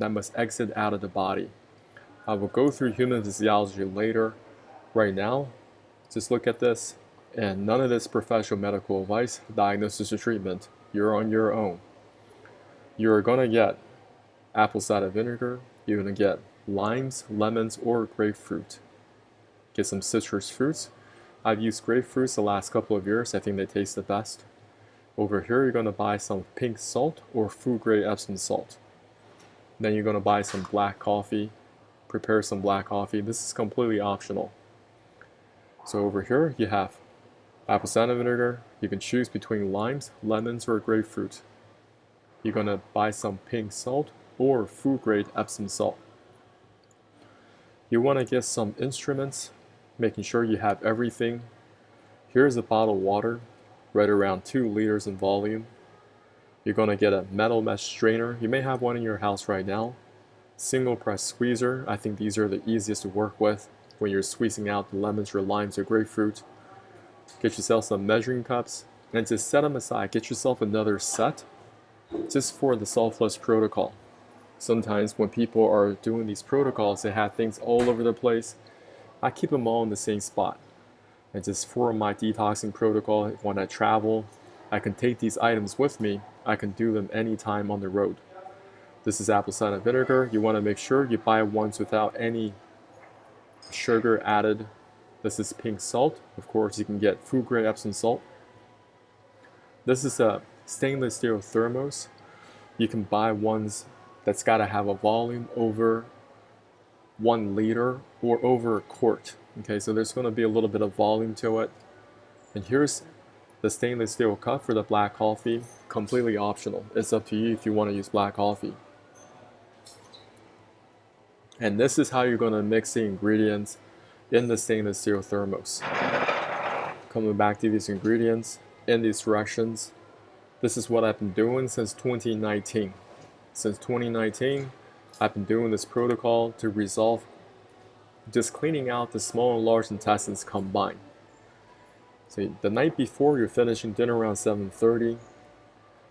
that must exit out of the body. I will go through human physiology later. Right now, just look at this, and none of this professional medical advice, diagnosis, or treatment. You're on your own. You're going to get apple cider vinegar. You're going to get limes, lemons, or grapefruit. Get some citrus fruits. I've used grapefruits the last couple of years. I think they taste the best. Over here, you're going to buy some pink salt or food-grade Epsom salt. Then you're going to buy some black coffee. Prepare some black coffee. This is completely optional. So over here, you have apple cider vinegar. You can choose between limes, lemons, or grapefruit. You're going to buy some pink salt or food-grade Epsom salt. You want to get some instruments, making sure you have everything. Here's a bottle of water, right around 2 liters in volume. You're going to get a metal mesh strainer. You may have one in your house right now. Single press squeezer. I think these are the easiest to work with when you're squeezing out the lemons or limes or grapefruit. Get yourself some measuring cups and just set them aside. Get yourself another set just for the Solflush protocol. Sometimes when people are doing these protocols, they have things all over the place. I keep them all in the same spot. And just for my detoxing protocol, when I travel, I can take these items with me. I can do them anytime on the road. This is apple cider vinegar. You want to make sure you buy ones without any sugar added. This is pink salt. Of course, you can get food grade Epsom salt. This is a stainless steel thermos. You can buy ones that's got to have a volume over 1 liter or over a quart. Okay, so there's going to be a little bit of volume to it. And here's the stainless steel cup for the black coffee. Completely optional. It's up to you if you want to use black coffee. And this is how you're going to mix the ingredients in the stainless steel thermos. Coming back to these ingredients in these directions. This is what I've been doing since 2019. Since 2019, I've been doing this protocol to resolve just cleaning out the small and large intestines combined. So the night before you're finishing dinner around 7:30,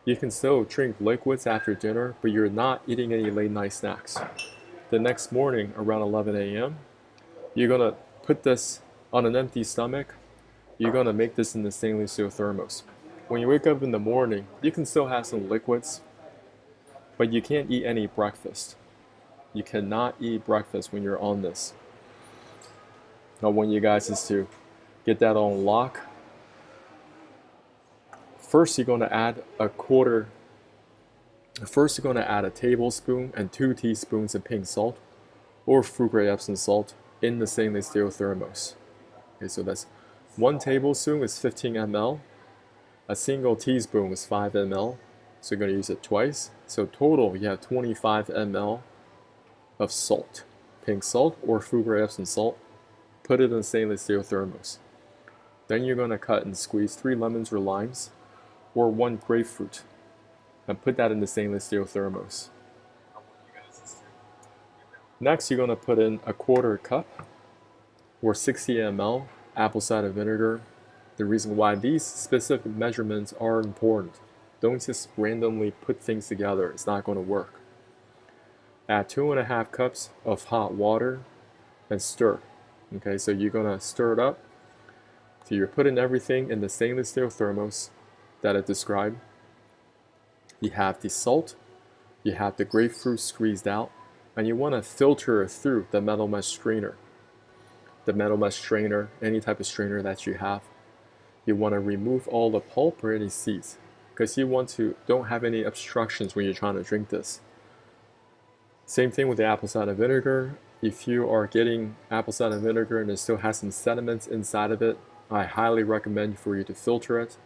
you can still drink liquids after dinner, but you're not eating any late night snacks. The next morning around 11 a.m., you're gonna put this on an empty stomach. You're gonna make this in the stainless steel thermos. When you wake up in the morning, you can still have some liquids, but you can't eat any breakfast. You cannot eat breakfast when you're on this. I want you guys is to get that on lock. First, you're going to add a tablespoon and 2 teaspoons of pink salt or food grade Epsom salt in the stainless steel thermos. Okay, so that's 1 tablespoon is 15 ml. A single teaspoon is 5 ml. So you're going to use it twice. So total, you have 25 ml of salt, pink salt or food grade Epsom salt. Put it in a stainless steel thermos. Then you're going to cut and squeeze 3 lemons or limes or 1 grapefruit and put that in the stainless steel thermos. Next, you're going to put in a 1/4 cup or 60 ml apple cider vinegar. The reason why these specific measurements are important. Don't just randomly put things together. It's not going to work. Add 2.5 cups of hot water and stir. Okay, so you're going to stir it up. So you're putting everything in the stainless steel thermos that I described. You have the salt, you have the grapefruit squeezed out, and you want to filter it through the metal mesh strainer. The metal mesh strainer, any type of strainer that you have. You want to remove all the pulp or any seeds, because you don't have any obstructions when you're trying to drink this. Same thing with the apple cider vinegar. If you are getting apple cider vinegar and it still has some sediments inside of it, I highly recommend for you to filter it,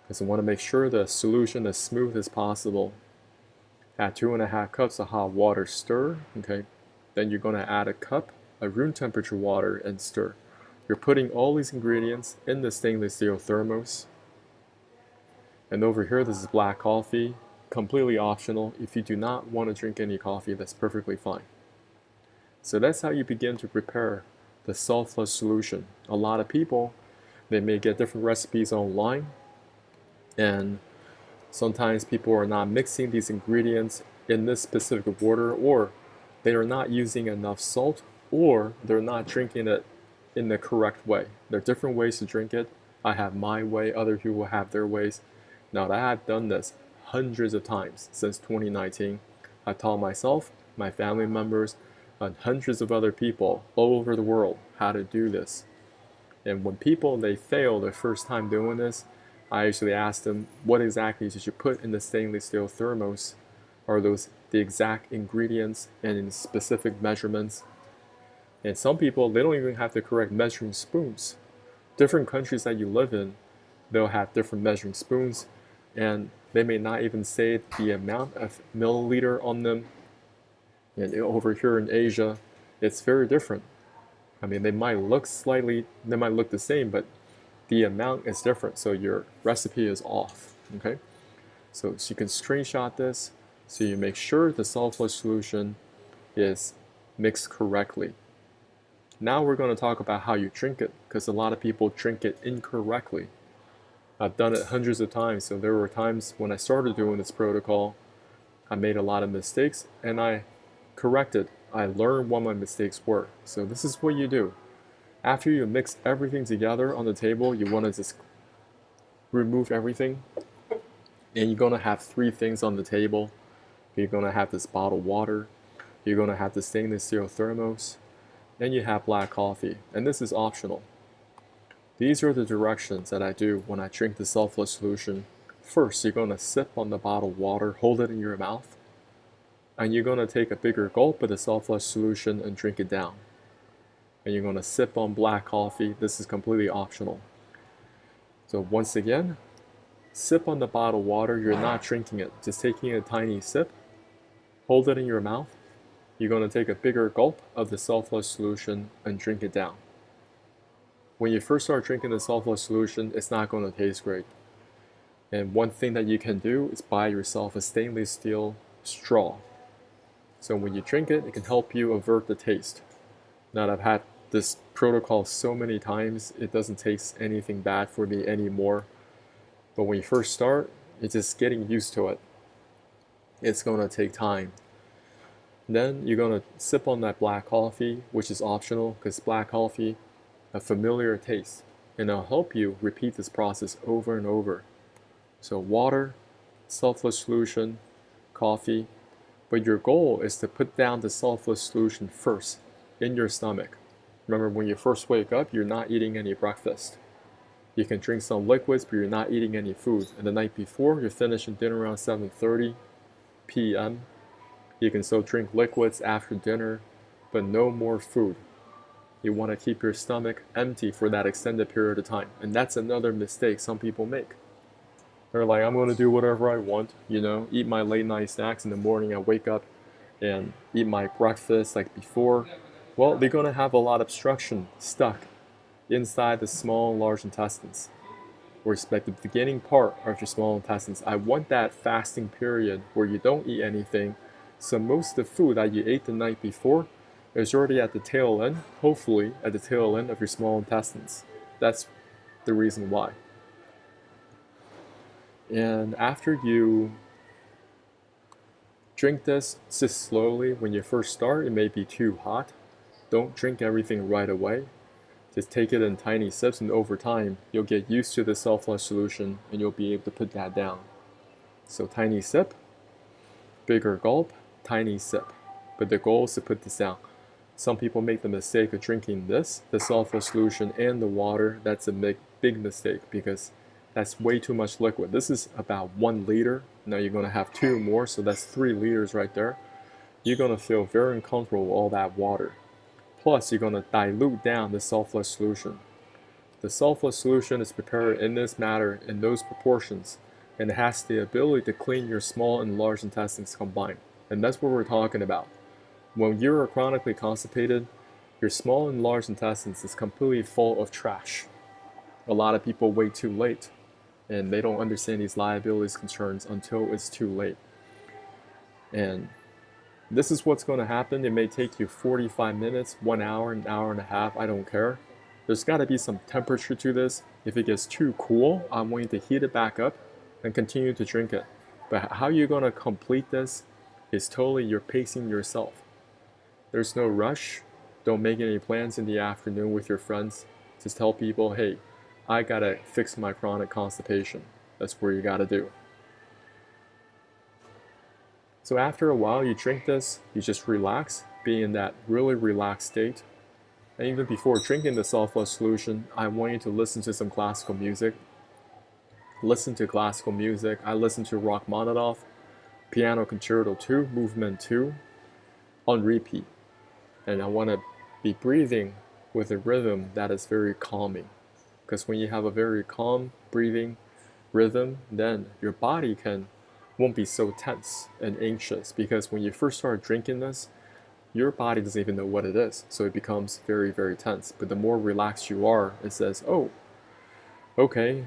because I want to make sure the solution is smooth as possible. Add 2.5 cups of hot water, stir. Okay, then you're going to add a cup of room temperature water and stir. You're putting all these ingredients in the stainless steel thermos. And over here, this is black coffee, completely optional. If you do not want to drink any coffee, that's perfectly fine. So that's how you begin to prepare the Solflush solution. A lot of people, they may get different recipes online, and sometimes people are not mixing these ingredients in this specific water, or they are not using enough salt, or they're not drinking it in the correct way. There are different ways to drink it. I have my way, other people have their ways. Now that I've done this hundreds of times since 2019, I taught myself, my family members, and hundreds of other people all over the world how to do this. And when people, they fail their first time doing this, I usually ask them, what exactly did you put in the stainless steel thermos? Are those the exact ingredients and in specific measurements? And some people, they don't even have the correct measuring spoons. Different countries that you live in, they'll have different measuring spoons, and they may not even say the amount of milliliter on them. And over here in Asia, it's very different. I mean, they might look the same, but the amount is different, so your recipe is off, okay? So you can screenshot this, so you make sure the sulfurous solution is mixed correctly. Now we're going to talk about how you drink it, because a lot of people drink it incorrectly. I've done it hundreds of times, so there were times when I started doing this protocol, I made a lot of mistakes, and I corrected. I learned what my mistakes were. So this is what you do. After you mix everything together on the table, you want to just remove everything, and you're going to have three things on the table. You're going to have this bottled water, you're going to have the stainless steel thermos, and you have black coffee, and this is optional. These are the directions that I do when I drink the sulfurous solution. First, you're going to sip on the bottled water, hold it in your mouth, and you're going to take a bigger gulp of the sulfurous solution and drink it down. And you're going to sip on black coffee. This is completely optional. So once again, sip on the bottled water. You're not drinking it, just taking a tiny sip, hold it in your mouth. You're going to take a bigger gulp of the sulfurous solution and drink it down. When you first start drinking the sulfurous solution, it's not going to taste great. And one thing that you can do is buy yourself a stainless steel straw. So when you drink it, it can help you avert the taste. Now that I've had this protocol so many times, it doesn't taste anything bad for me anymore. But when you first start, it's just getting used to it. It's going to take time. Then you're going to sip on that black coffee, which is optional because black coffee, a familiar taste, and it'll help you repeat this process over and over. So water, sulfurous solution, coffee, but your goal is to put down the sulfurous solution first in your stomach. Remember, when you first wake up, you're not eating any breakfast. You can drink some liquids, but you're not eating any food. And the night before, you're finishing dinner around 7:30 p.m. You can still drink liquids after dinner, but no more food. You want to keep your stomach empty for that extended period of time. And that's another mistake some people make. They're like, I'm going to do whatever I want, eat my late night snacks in the morning. I wake up and eat my breakfast like before. Well, they're going to have a lot of obstruction stuck inside the small and large intestines, or like the beginning part of your small intestines. I want that fasting period where you don't eat anything. So most of the food that you ate the night before is already at the tail end, hopefully at the tail end of your small intestines. That's the reason why. And after you drink this, just slowly. When you first start, it may be too hot. Don't drink everything right away. Just take it in tiny sips, and over time, you'll get used to the sulfurous solution and you'll be able to put that down. So tiny sip, bigger gulp, tiny sip. But the goal is to put this down. Some people make the mistake of drinking this, the sulfurous solution and the water. That's a big mistake because that's way too much liquid. This is about 1 liter. Now you're going to have 2 more, so that's 3 liters right there. You're going to feel very uncomfortable with all that water. Plus, you're going to dilute down the sulfurous solution. The sulfurous solution is prepared in this manner, in those proportions, and it has the ability to clean your small and large intestines combined. And that's what we're talking about. When you're chronically constipated, your small and large intestines is completely full of trash. A lot of people wait too late, and they don't understand these liabilities concerns until it's too late. And this is what's going to happen. It may take you 45 minutes, 1 hour, an hour and a half. I don't care. There's got to be some temperature to this. If it gets too cool, I'm going to heat it back up and continue to drink it. But how you're going to complete this It's totally you're pacing yourself. There's no rush. Don't make any plans in the afternoon with your friends. Just tell people, hey, I gotta fix my chronic constipation. That's what you gotta do. So after a while, you drink this, you just relax, be in that really relaxed state. And even before drinking the self-love solution, I want you to listen to some classical music. Listen to classical music. I listen to Rachmaninoff, Piano Concerto 2, Movement 2, on repeat. And I want to be breathing with a rhythm that is very calming. Because when you have a very calm breathing rhythm, then your body won't be so tense and anxious. Because when you first start drinking this, your body doesn't even know what it is. So it becomes very, very tense. But the more relaxed you are, it says, oh, okay,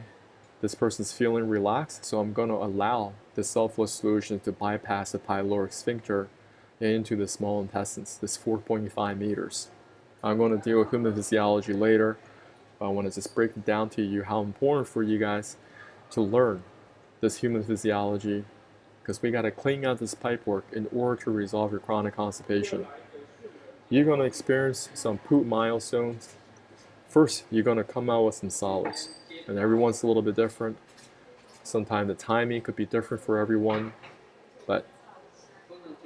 this person's feeling relaxed, so I'm going to allow the self-love solution to bypass the pyloric sphincter into the small intestines, this 4.5 meters. I'm going to deal with human physiology later. I want to just break it down to you how important for you guys to learn this human physiology, because we got to clean out this pipework in order to resolve your chronic constipation. You're going to experience some poop milestones. First, you're going to come out with some solids, and everyone's a little bit different. Sometimes the timing could be different for everyone, but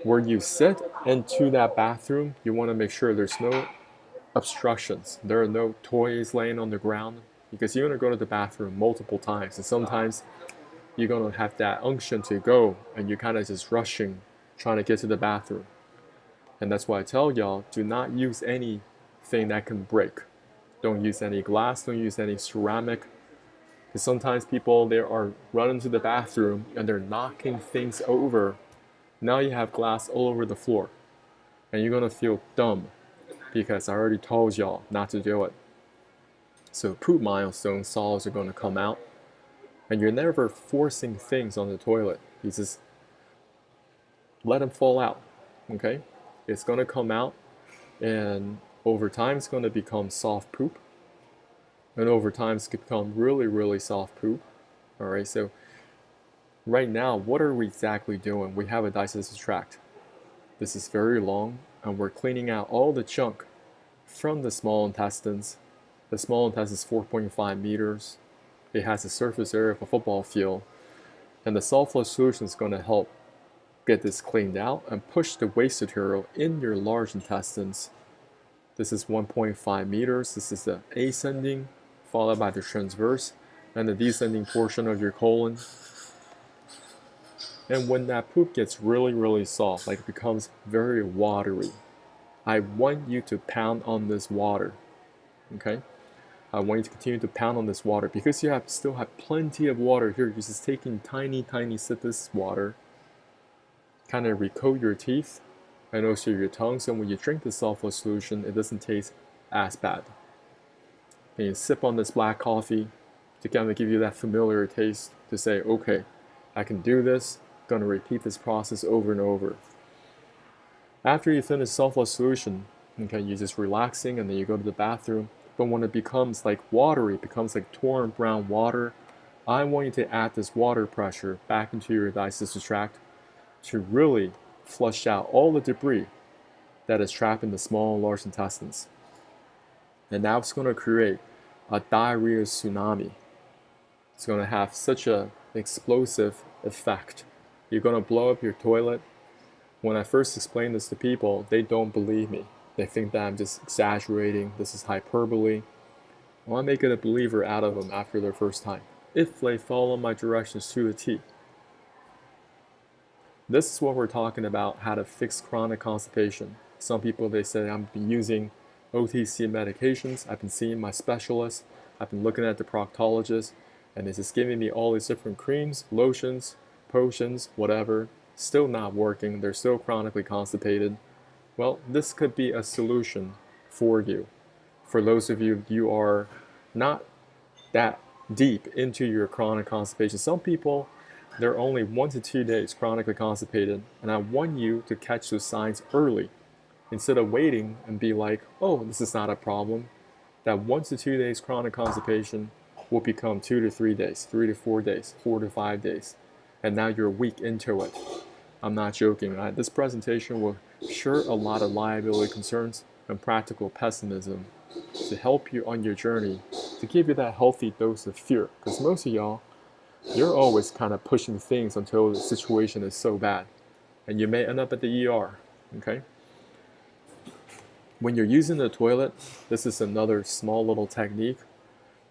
where you sit into that bathroom, you want to make sure there's no obstructions. There are no toys laying on the ground, because you're going to go to the bathroom multiple times, and sometimes you're going to have that unction to go, and you're kind of just rushing, trying to get to the bathroom. And that's why I tell y'all, do not use anything that can break. Don't use any glass, don't use any ceramic. Because sometimes people, they are running to the bathroom and they're knocking things over. Now you have glass all over the floor. And you're going to feel dumb, because I already told y'all not to do it. So poop milestone solids are going to come out. And you're never forcing things on the toilet. You just let them fall out, okay? It's going to come out, and over time it's going to become soft poop. And over time it's going to become really, really soft poop. All right, so right now, what are we exactly doing? We have a digestive tract. This is very long, and we're cleaning out all the junk from the small intestines. The small intestine is 4.5 meters. It has a surface area of a football field. And the self-love solution is going to help get this cleaned out and push the waste material in your large intestines. This is 1.5 meters. This is the ascending, followed by the transverse, and the descending portion of your colon. And when that poop gets really, really soft, like it becomes very watery, I want you to pound on this water, okay? I want you to continue to pound on this water, because you still have plenty of water here. You're just taking tiny, tiny sips of this water, kind of recoat your teeth and also your tongue, so when you drink the self-love solution, it doesn't taste as bad. And you sip on this black coffee to kind of give you that familiar taste to say, okay, I can do this. I'm going to repeat this process over and over. After you finish self-love solution, okay, you're just relaxing, and then you go to the bathroom. But when it becomes like watery, it becomes like torn brown water, I want you to add this water pressure back into your digestive tract to really flush out all the debris that is trapped in the small and large intestines. And that's going to create a diarrhea tsunami. It's going to have such an explosive effect. You're going to blow up your toilet. When I first explain this to people, they don't believe me. They think that I'm just exaggerating. This is hyperbole. I want to make it a believer out of them after their first time, if they follow my directions to the T. This is what we're talking about, how to fix chronic constipation. Some people, they say, I've been using OTC medications. I've been seeing my specialist. I've been looking at the proctologist, and it's just giving me all these different creams, lotions, potions, whatever. Still not working. They're still chronically constipated. Well, this could be a solution for you. For those of you, you are not that deep into your chronic constipation. Some people, they're only 1 to 2 days chronically constipated, and I want you to catch those signs early instead of waiting and be like, oh, this is not a problem. That 1 to 2 days chronic constipation will become 2 to 3 days, 3 to 4 days, 4 to 5 days, and now you're a week into it. I'm not joking. This presentation will share a lot of liability concerns and practical pessimism to help you on your journey, to give you that healthy dose of fear. Because most of y'all, you're always kind of pushing things until the situation is so bad, and you may end up at the ER, okay? When you're using the toilet, this is another small little technique.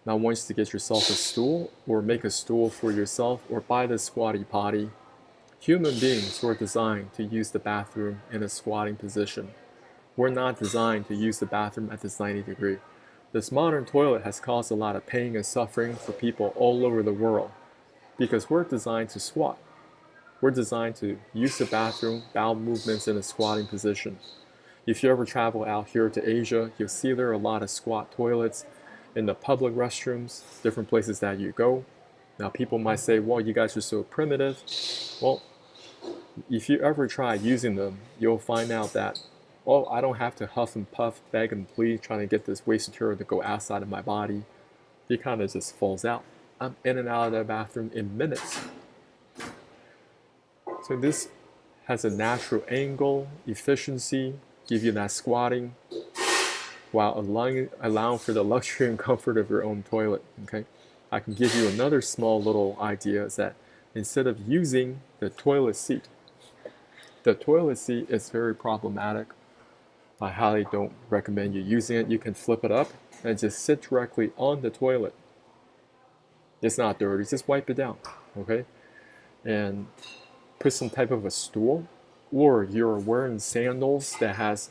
Now, once to get yourself a stool, or make a stool for yourself, or buy the squatty potty. Human beings were designed to use the bathroom in a squatting position. We're not designed to use the bathroom at this 90 degree. This modern toilet has caused a lot of pain and suffering for people all over the world because we're designed to squat. We're designed to use the bathroom, bowel movements in a squatting position. If you ever travel out here to Asia, you'll see there are a lot of squat toilets in the public restrooms, different places that you go. Now people might say, well, you guys are so primitive. Well, if you ever try using them, you'll find out that, well, I don't have to huff and puff, beg and plead, trying to get this waste material to go outside of my body. It kind of just falls out. I'm in and out of the bathroom in minutes. So this has a natural angle, efficiency, give you that squatting, while allowing for the luxury and comfort of your own toilet, okay? I can give you another small little idea is that instead of using the toilet seat is very problematic. I highly don't recommend you using it. You can flip it up and just sit directly on the toilet. It's not dirty, just wipe it down, okay? And put some type of a stool, or you're wearing sandals that has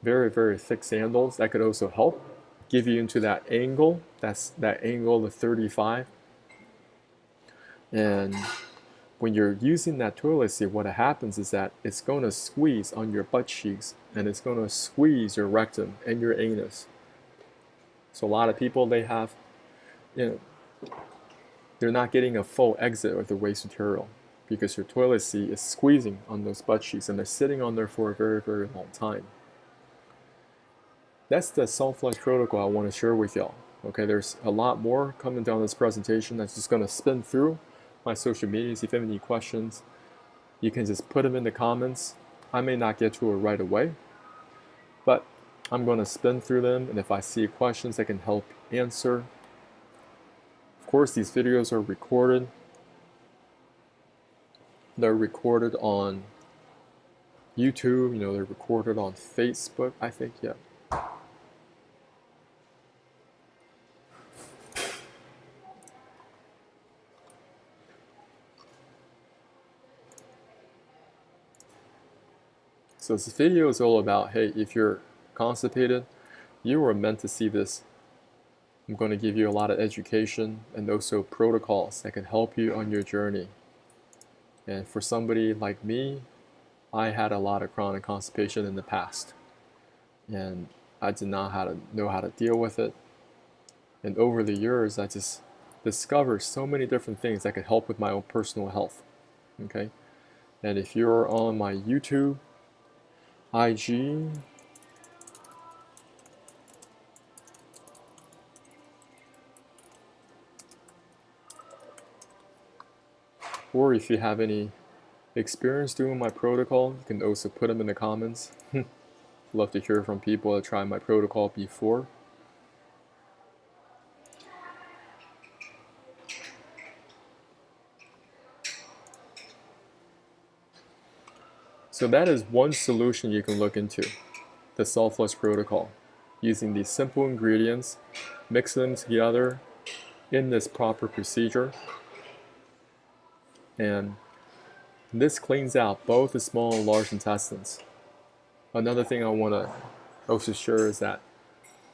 very, very thick sandals, that could also help give you into that angle. That's that angle of 35. And when you're using that toilet seat, what happens is that it's going to squeeze on your butt cheeks, and it's going to squeeze your rectum and your anus. So a lot of people, they have, they're not getting a full exit of the waste material because your toilet seat is squeezing on those butt cheeks, and they're sitting on there for a very, very long time. That's the soft flush protocol I want to share with y'all. Okay, there's a lot more coming down this presentation that's just going to spin through my social medias. If you have any questions, you can just put them in the comments. I may not get to it right away, but I'm going to spin through them, and if I see questions I can help answer. Of course, these videos are recorded. They're recorded on YouTube, they're recorded on Facebook, I think, yeah. So this video is all about, hey, if you're constipated, you were meant to see this. I'm going to give you a lot of education and also protocols that can help you on your journey. And for somebody like me, I had a lot of chronic constipation in the past, and I did not know how to deal with it. And over the years, I just discovered so many different things that could help with my own personal health. Okay, and if you're on my YouTube, IG, or if you have any experience doing my protocol, you can also put them in the comments. Love to hear from people that tried my protocol before. So that is one solution you can look into, the soft flush protocol, using these simple ingredients, mix them together in this proper procedure, and this cleans out both the small and large intestines. Another thing I want to also share is that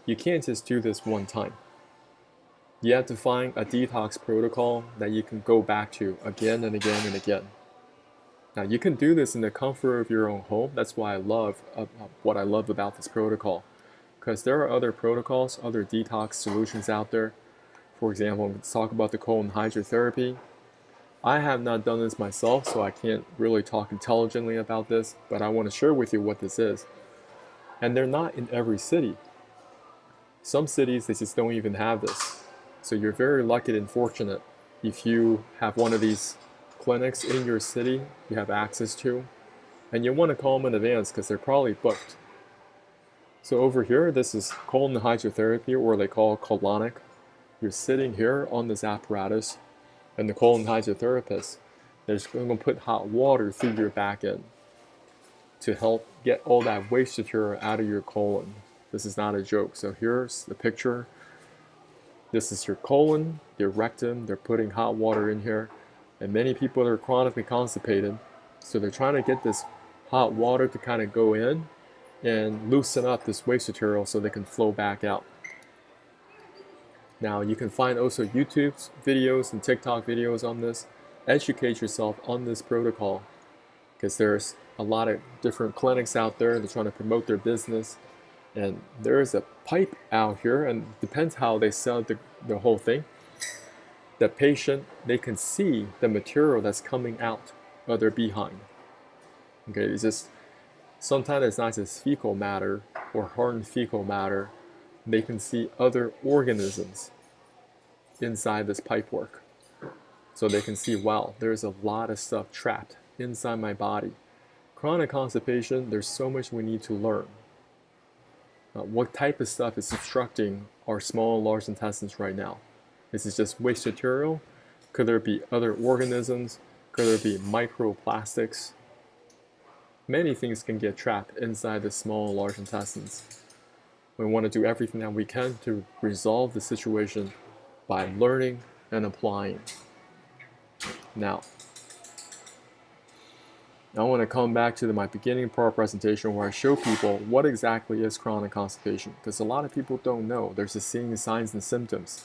you can't just do this one time. You have to find a detox protocol that you can go back to again and again and again. Now you can do this in the comfort of your own home. That's why I love what I love about this protocol, because there are other protocols, other detox solutions out there. For example, let's talk about the colon hydrotherapy. I have not done this myself, so I can't really talk intelligently about this, but I want to share with you what this is. And they're not in every city. Some cities, they just don't even have this. So you're very lucky and fortunate if you have one of these clinics in your city you have access to, and you want to call them in advance because they're probably booked. So over here, this is colon hydrotherapy, or they call colonic. You're sitting here on this apparatus, and the colon hydrotherapist is going to put hot water through your back end to help get all that waste material out of your colon. This is not a joke. So here's the picture. This is your colon, your rectum. They're putting hot water in here, and many people are chronically constipated, so they're trying to get this hot water to kind of go in and loosen up this waste material so they can flow back out. Now you can find also YouTube videos and TikTok videos on this. Educate yourself on this protocol, because there's a lot of different clinics out there. They're trying to promote their business, and there is a pipe out here, and it depends how they sell the whole thing. The patient, they can see the material that's coming out of their behind. Okay, it's just sometimes it's not just fecal matter or hardened fecal matter. They can see other organisms inside this pipework. So they can see, wow, there's a lot of stuff trapped inside my body. Chronic constipation, there's so much we need to learn. What type of stuff is obstructing our small and large intestines right now? Is it just waste material? Could there be other organisms? Could there be microplastics? Many things can get trapped inside the small and large intestines. We want to do everything that we can to resolve the situation by learning and applying. Now, I want to come back to my beginning part of presentation where I show people what exactly is chronic constipation, because a lot of people don't know. They're just seeing signs and symptoms.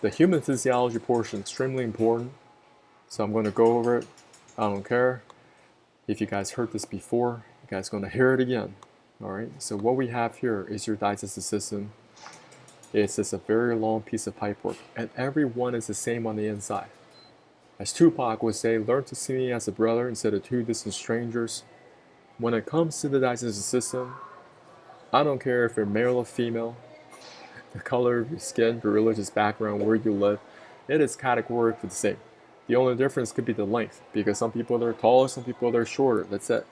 The human physiology portion is extremely important, so I'm going to go over it. I don't care if you guys heard this before, you guys are going to hear it again. All right, so what we have here is your digestive system. It's just a very long piece of pipework, and everyone is the same on the inside. As Tupac would say, learn to see me as a brother instead of two distant strangers. When it comes to the digestive system, I don't care if you're male or female, the color of your skin, your religious background, where you live, it is categorically the same. The only difference could be the length, because some people are taller, some people are shorter. That's it.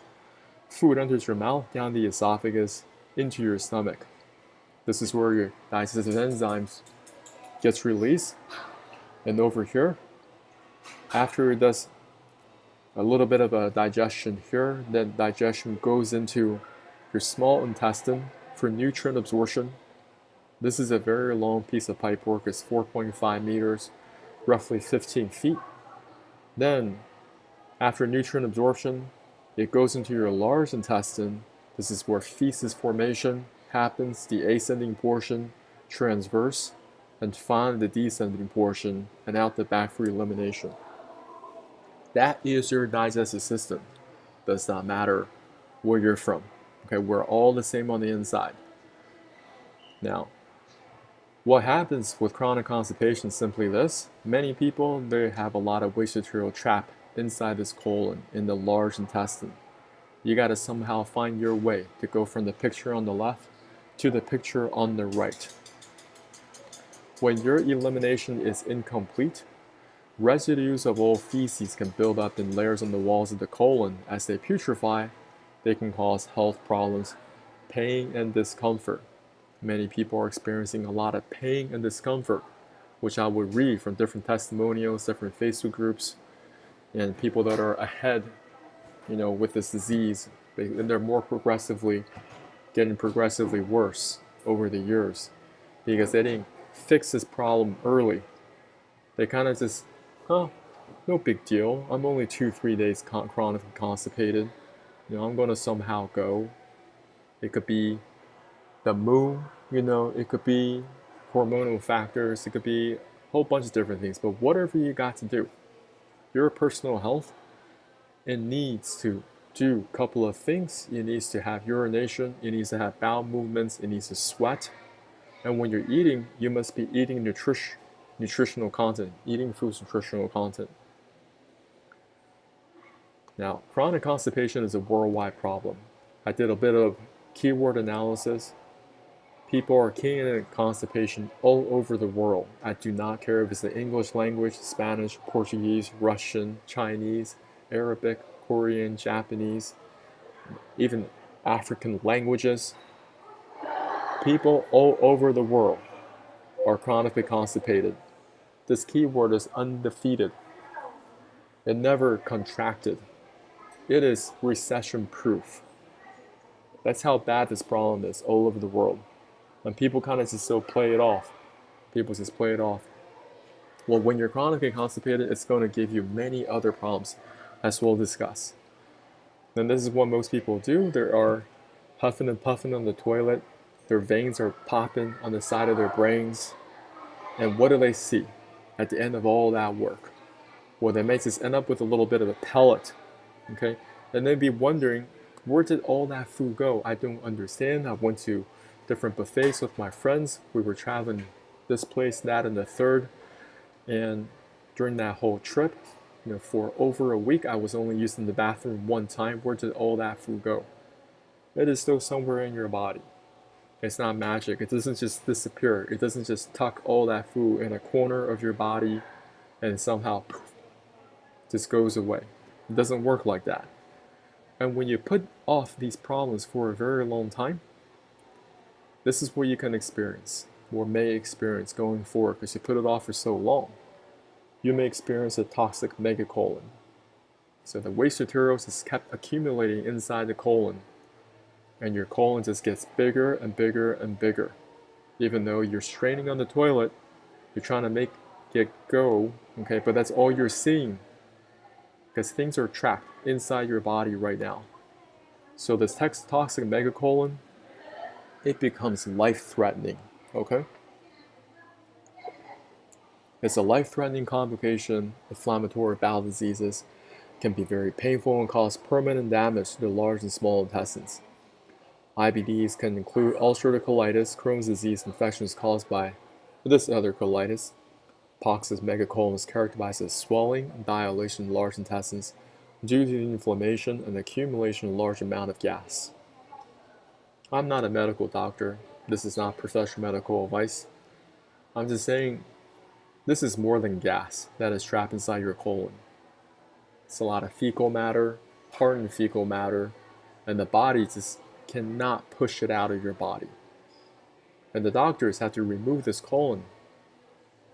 Food enters your mouth, down the esophagus, into your stomach. This is where your digestive enzymes gets released. And over here, after it does a little bit of a digestion here, then digestion goes into your small intestine for nutrient absorption. This is a very long piece of pipework. It's 4.5 meters, roughly 15 feet. Then, after nutrient absorption, it goes into your large intestine. This is where feces formation happens, the ascending portion, transverse, and finally the descending portion, and out the back for elimination. That is your digestive system. Does not matter where you're from. Okay, we're all the same on the inside. Now, what happens with chronic constipation is simply this. Many people, they have a lot of waste material trapped inside this colon, in the large intestine. You got to somehow find your way to go from the picture on the left to the picture on the right. When your elimination is incomplete, residues of old feces can build up in layers on the walls of the colon. As they putrefy, they can cause health problems, pain and discomfort. Many people are experiencing a lot of pain and discomfort, which I would read from different testimonials, different Facebook groups, and people that are ahead, with this disease. They're more getting progressively worse over the years because they didn't fix this problem early. They kind of just, no big deal. I'm only 2-3 days chronically constipated. I'm going to somehow go. It could be the moon, it could be hormonal factors, it could be a whole bunch of different things. But whatever you got to do, your personal health, it needs to do a couple of things. It needs to have urination, it needs to have bowel movements, it needs to sweat. And when you're eating, you must be eating nutritional content, eating food's nutritional content. Now, chronic constipation is a worldwide problem. I did a bit of keyword analysis. People are keen in constipation all over the world. I do not care if it's the English language, Spanish, Portuguese, Russian, Chinese, Arabic, Korean, Japanese, even African languages. People all over the world are chronically constipated. This keyword is undefeated. It never contracted. It is recession proof. That's how bad this problem is all over the world. And people kind of just still play it off. People just play it off. Well, when you're chronically constipated, it's going to give you many other problems, as we'll discuss. And this is what most people do. They are huffing and puffing on the toilet. Their veins are popping on the side of their brains. And what do they see at the end of all that work? Well, they may just end up with a little bit of a pellet, okay? And they'd be wondering, where did all that food go? I don't understand. I went to different buffets with my friends. We were traveling this place, that, and the third. And during that whole trip, for over a week, I was only using the bathroom one time. Where did all that food go? It is still somewhere in your body. It's not magic. It doesn't just disappear. It doesn't just tuck all that food in a corner of your body and somehow poof, just goes away. It doesn't work like that. And when you put off these problems for a very long time, this is what you can experience, or may experience going forward, because you put it off for so long. You may experience a toxic megacolon. So the waste materials is kept accumulating inside the colon, and your colon just gets bigger and bigger and bigger. Even though you're straining on the toilet, you're trying to make it go, okay, but that's all you're seeing, because things are trapped inside your body right now. So this toxic megacolon, it becomes life-threatening, okay? It's a life-threatening complication. Inflammatory bowel diseases can be very painful and cause permanent damage to the large and small intestines. IBDs can include ulcerative colitis, Crohn's disease, infections caused by this other colitis. Pox's megacolon is characterized as swelling and dilation of large intestines due to the inflammation and accumulation of large amount of gas. I'm not a medical doctor. This is not professional medical advice. I'm just saying this is more than gas that is trapped inside your colon. It's a lot of fecal matter, hardened fecal matter, and the body just cannot push it out of your body. And the doctors have to remove this colon.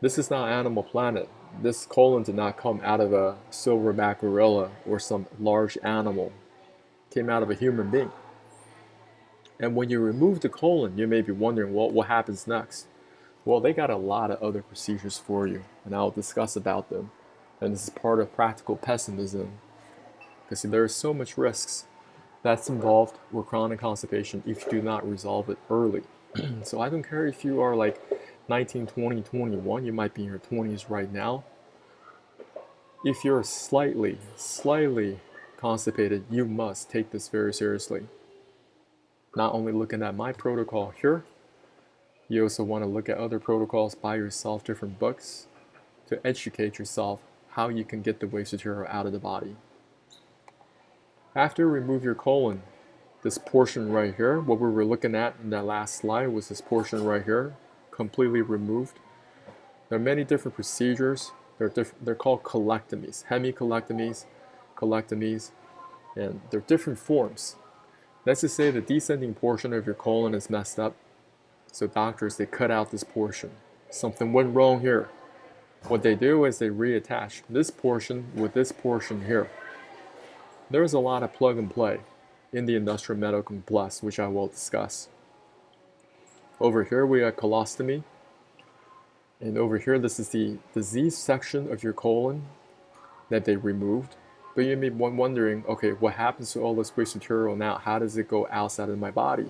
This is not Animal Planet. This colon did not come out of a silverback gorilla or some large animal. It came out of a human being. And when you remove the colon, you may be wondering, well, what happens next? Well, they got a lot of other procedures for you, and I'll discuss about them. And this is part of practical pessimism, because there are so much risks that's involved with chronic constipation if you do not resolve it early. So I don't care if you are like 19, 20, 21, you might be in your 20s right now. If you're slightly constipated, you must take this very seriously. Not only looking at my protocol here, you also want to look at other protocols by yourself, different books, to educate yourself how you can get the waste material out of the body. After you remove your colon, this portion right here, what we were looking at in that last slide was this portion right here, completely removed. There are many different procedures. They're called colectomies, hemicolectomies, colectomies, and they're different forms. Let's just say the descending portion of your colon is messed up. So doctors, they cut out this portion. Something went wrong here. What they do is they reattach this portion with this portion here. There's a lot of plug and play in the industrial medical complex, which I will discuss. Over here we have colostomy. And over here, this is the disease section of your colon that they removed. But you may be wondering, okay, what happens to all this waste material now? How does it go outside of my body?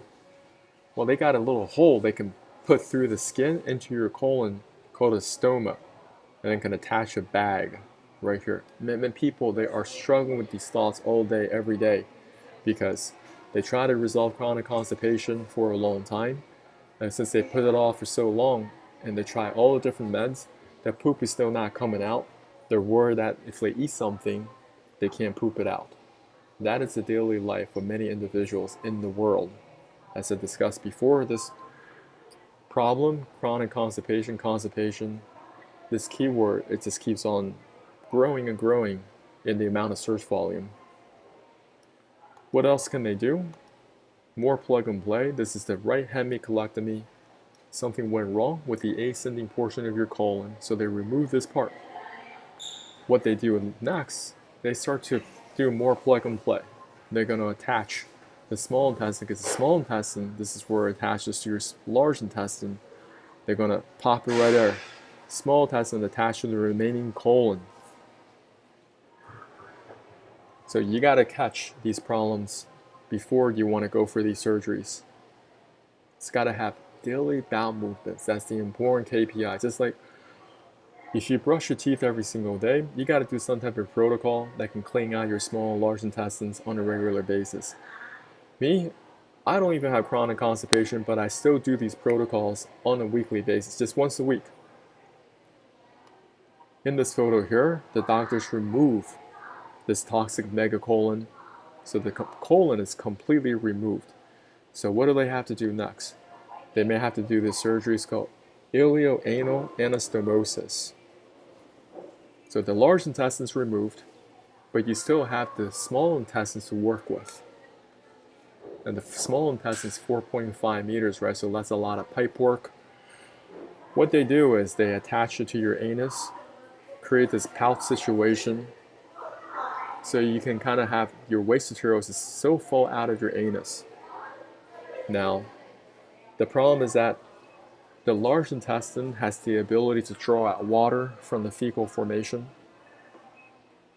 Well, they got a little hole they can put through the skin into your colon called a stoma, and then can attach a bag right here. Many people, they are struggling with these thoughts all day, every day, because they try to resolve chronic constipation for a long time, and since they put it off for so long, and they try all the different meds, the poop is still not coming out. They're worried that if they eat something, they can't poop it out. That is the daily life of many individuals in the world. As I discussed before, this Problem, chronic constipation, constipation. This keyword, it just keeps on growing and growing in the amount of search volume. What else can they do? More plug and play. This is the right hemicolectomy. Something went wrong with the ascending portion of your colon, so they remove this part. What they do next, they start to do more plug and play. They're going to attach the small intestine, because the small intestine, this is where it attaches to your large intestine. They're going to pop it right there. Small intestine attached to the remaining colon. So you got to catch these problems before you want to go for these surgeries. It's got to have daily bowel movements. That's the important KPI. Just like if you brush your teeth every single day, you got to do some type of protocol that can clean out your small and large intestines on a regular basis. Me, I don't even have chronic constipation, but I still do these protocols on a weekly basis, just once a week. In this photo here, the doctors remove this toxic megacolon, so the colon is completely removed. So what do they have to do next? They may have to do this surgery. It's called ileoanal anastomosis. So the large intestine is removed, but you still have the small intestines to work with. And the small intestine is 4.5 meters, right? So that's a lot of pipe work. What they do is they attach it to your anus, create this pouch situation, so you can kind of have your waste materials is so full out of your anus. Now, the problem is that the large intestine has the ability to draw out water from the fecal formation.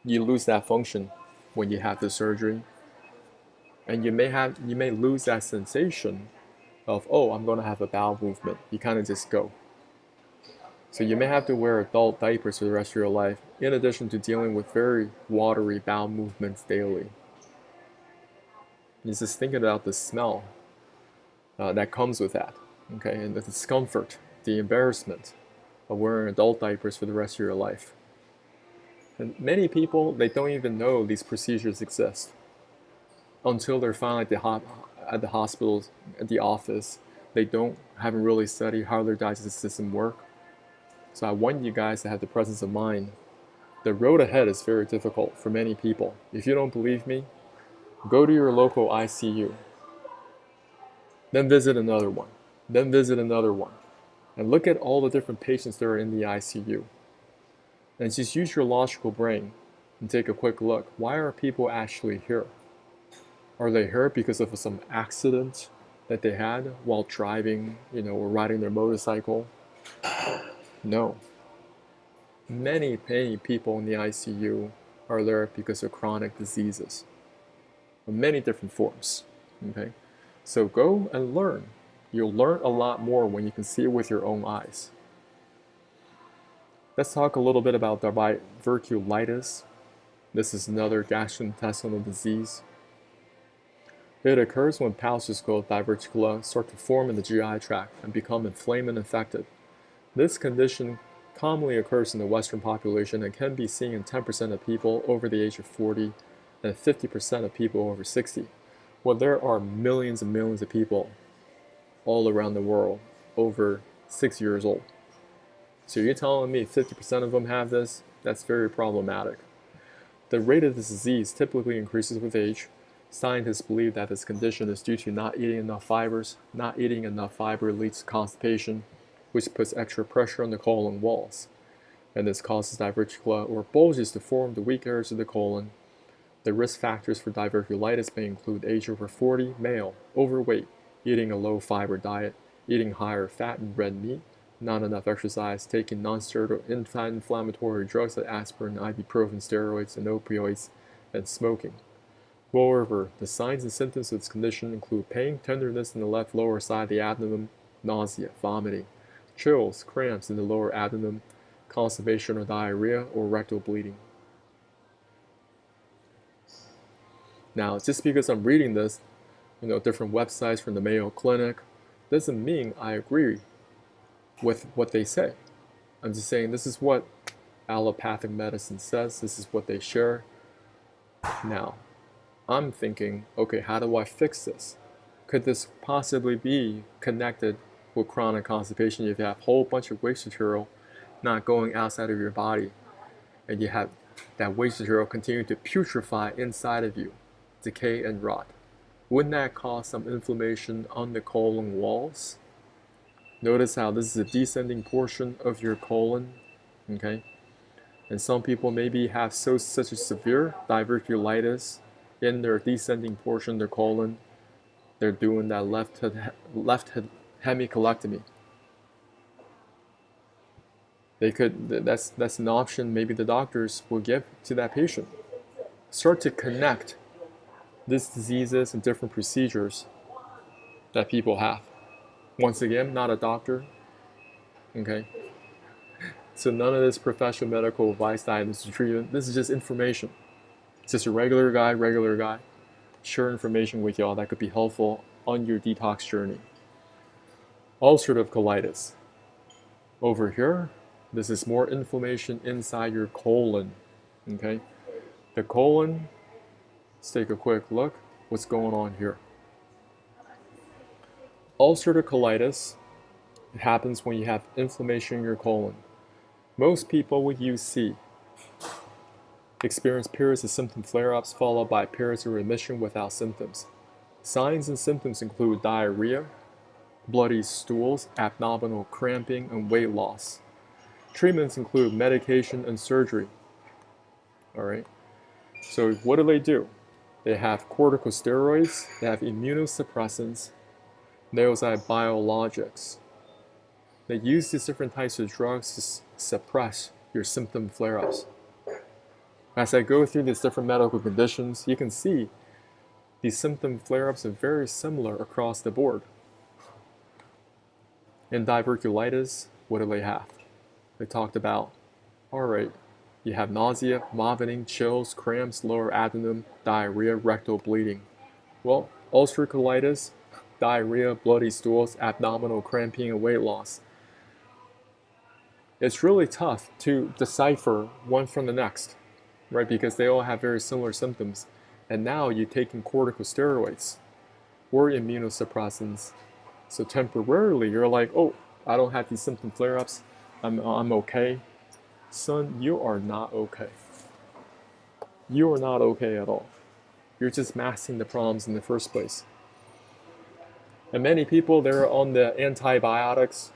You lose that function when you have the surgery. And you may lose that sensation of, oh, I'm going to have a bowel movement. You kind of just go. So you may have to wear adult diapers for the rest of your life, in addition to dealing with very watery bowel movements daily. You're just thinking about the smell that comes with that, okay, and the discomfort, the embarrassment of wearing adult diapers for the rest of your life. And many people, they don't even know these procedures exist until they're finally at the hospitals, at the office. They haven't really studied how their digestive system works. So I want you guys to have the presence of mind. The road ahead is very difficult for many people. If you don't believe me, go to your local ICU. Then visit another one. Then visit another one. And look at all the different patients that are in the ICU. And just use your logical brain and take a quick look. Why are people actually here? Are they here because of some accident that they had while driving, or riding their motorcycle? No. Many people in the ICU are there because of chronic diseases of many different forms. Okay? So go and learn. You'll learn a lot more when you can see it with your own eyes. Let's talk a little bit about diverticulitis. This is another gastrointestinal disease. It occurs when pouches called diverticula start to form in the GI tract and become inflamed and infected. This condition commonly occurs in the Western population and can be seen in 10% of people over the age of 40 and 50% of people over 60. Well, there are millions and millions of people all around the world over 6 years old. So you're telling me 50% of them have this? That's very problematic. The rate of this disease typically increases with age. Scientists believe that this condition is due to not eating enough fibers. Not eating enough fiber leads to constipation, which puts extra pressure on the colon walls. And this causes diverticula or bulges to form the weak areas of the colon. The risk factors for diverticulitis may include age over 40, male, overweight, eating a low fiber diet, eating higher fat and red meat, not enough exercise, taking non-steroidal anti-inflammatory drugs like aspirin, ibuprofen, steroids, and opioids, and smoking. Moreover, the signs and symptoms of this condition include pain, tenderness in the left lower side of the abdomen, nausea, vomiting, chills, cramps in the lower abdomen, constipation or diarrhea, or rectal bleeding. Now, just because I'm reading this, different websites from the Mayo Clinic, doesn't mean I agree with what they say. I'm just saying this is what allopathic medicine says, this is what they share. Now, I'm thinking, okay, how do I fix this? Could this possibly be connected with chronic constipation if you have a whole bunch of waste material not going outside of your body, and you have that waste material continue to putrefy inside of you, decay and rot. Wouldn't that cause some inflammation on the colon walls? Notice how this is a descending portion of your colon, okay? And some people maybe have such a severe diverticulitis in their descending portion of their colon, they're doing that left hemicolectomy. That's an option maybe the doctors will give to that patient. Start to connect these diseases and different procedures that people have. Once again, not a doctor, okay? So none of this professional medical advice, diagnosis, treatment. This is just information. It's just a regular guy, share information with y'all that could be helpful on your detox journey. Ulcerative colitis. Over here, this is more inflammation inside your colon, okay? The colon, let's take a quick look. What's going on here? Ulcerative colitis, it happens when you have inflammation in your colon. Most people with UC experience periods of symptom flare-ups followed by periods of remission without symptoms. Signs and symptoms include diarrhea, bloody stools, abdominal cramping, and weight loss. Treatments include medication and surgery. All right. So what do? They have corticosteroids, they have immunosuppressants, they also have biologics. They use these different types of drugs to suppress your symptom flare-ups. As I go through these different medical conditions, you can see these symptom flare-ups are very similar across the board. In diverticulitis, what do they have? They talked about, all right, you have nausea, vomiting, chills, cramps, lower abdomen, diarrhea, rectal bleeding. Well, ulcerative colitis, diarrhea, bloody stools, abdominal cramping, and weight loss. It's really tough to decipher one from the next, right? Because they all have very similar symptoms. And now you're taking corticosteroids or immunosuppressants. So temporarily you're like, oh, I don't have these symptom flare-ups. I'm okay. Son, you are not okay. You are not okay at all. You're just masking the problems in the first place. And many people, they're on the antibiotics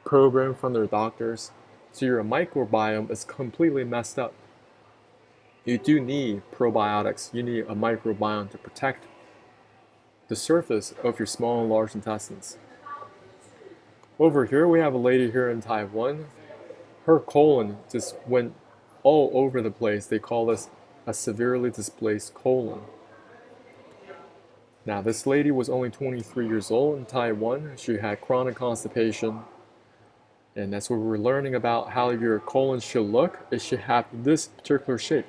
program from their doctors. So your microbiome is completely messed up. You do need probiotics. You need a microbiome to protect the surface of your small and large intestines. Over here, we have a lady here in Taiwan. Her colon just went all over the place. They call this a severely displaced colon. Now, this lady was only 23 years old in Taiwan. She had chronic constipation. And that's what we're learning about how your colon should look. It should have this particular shape.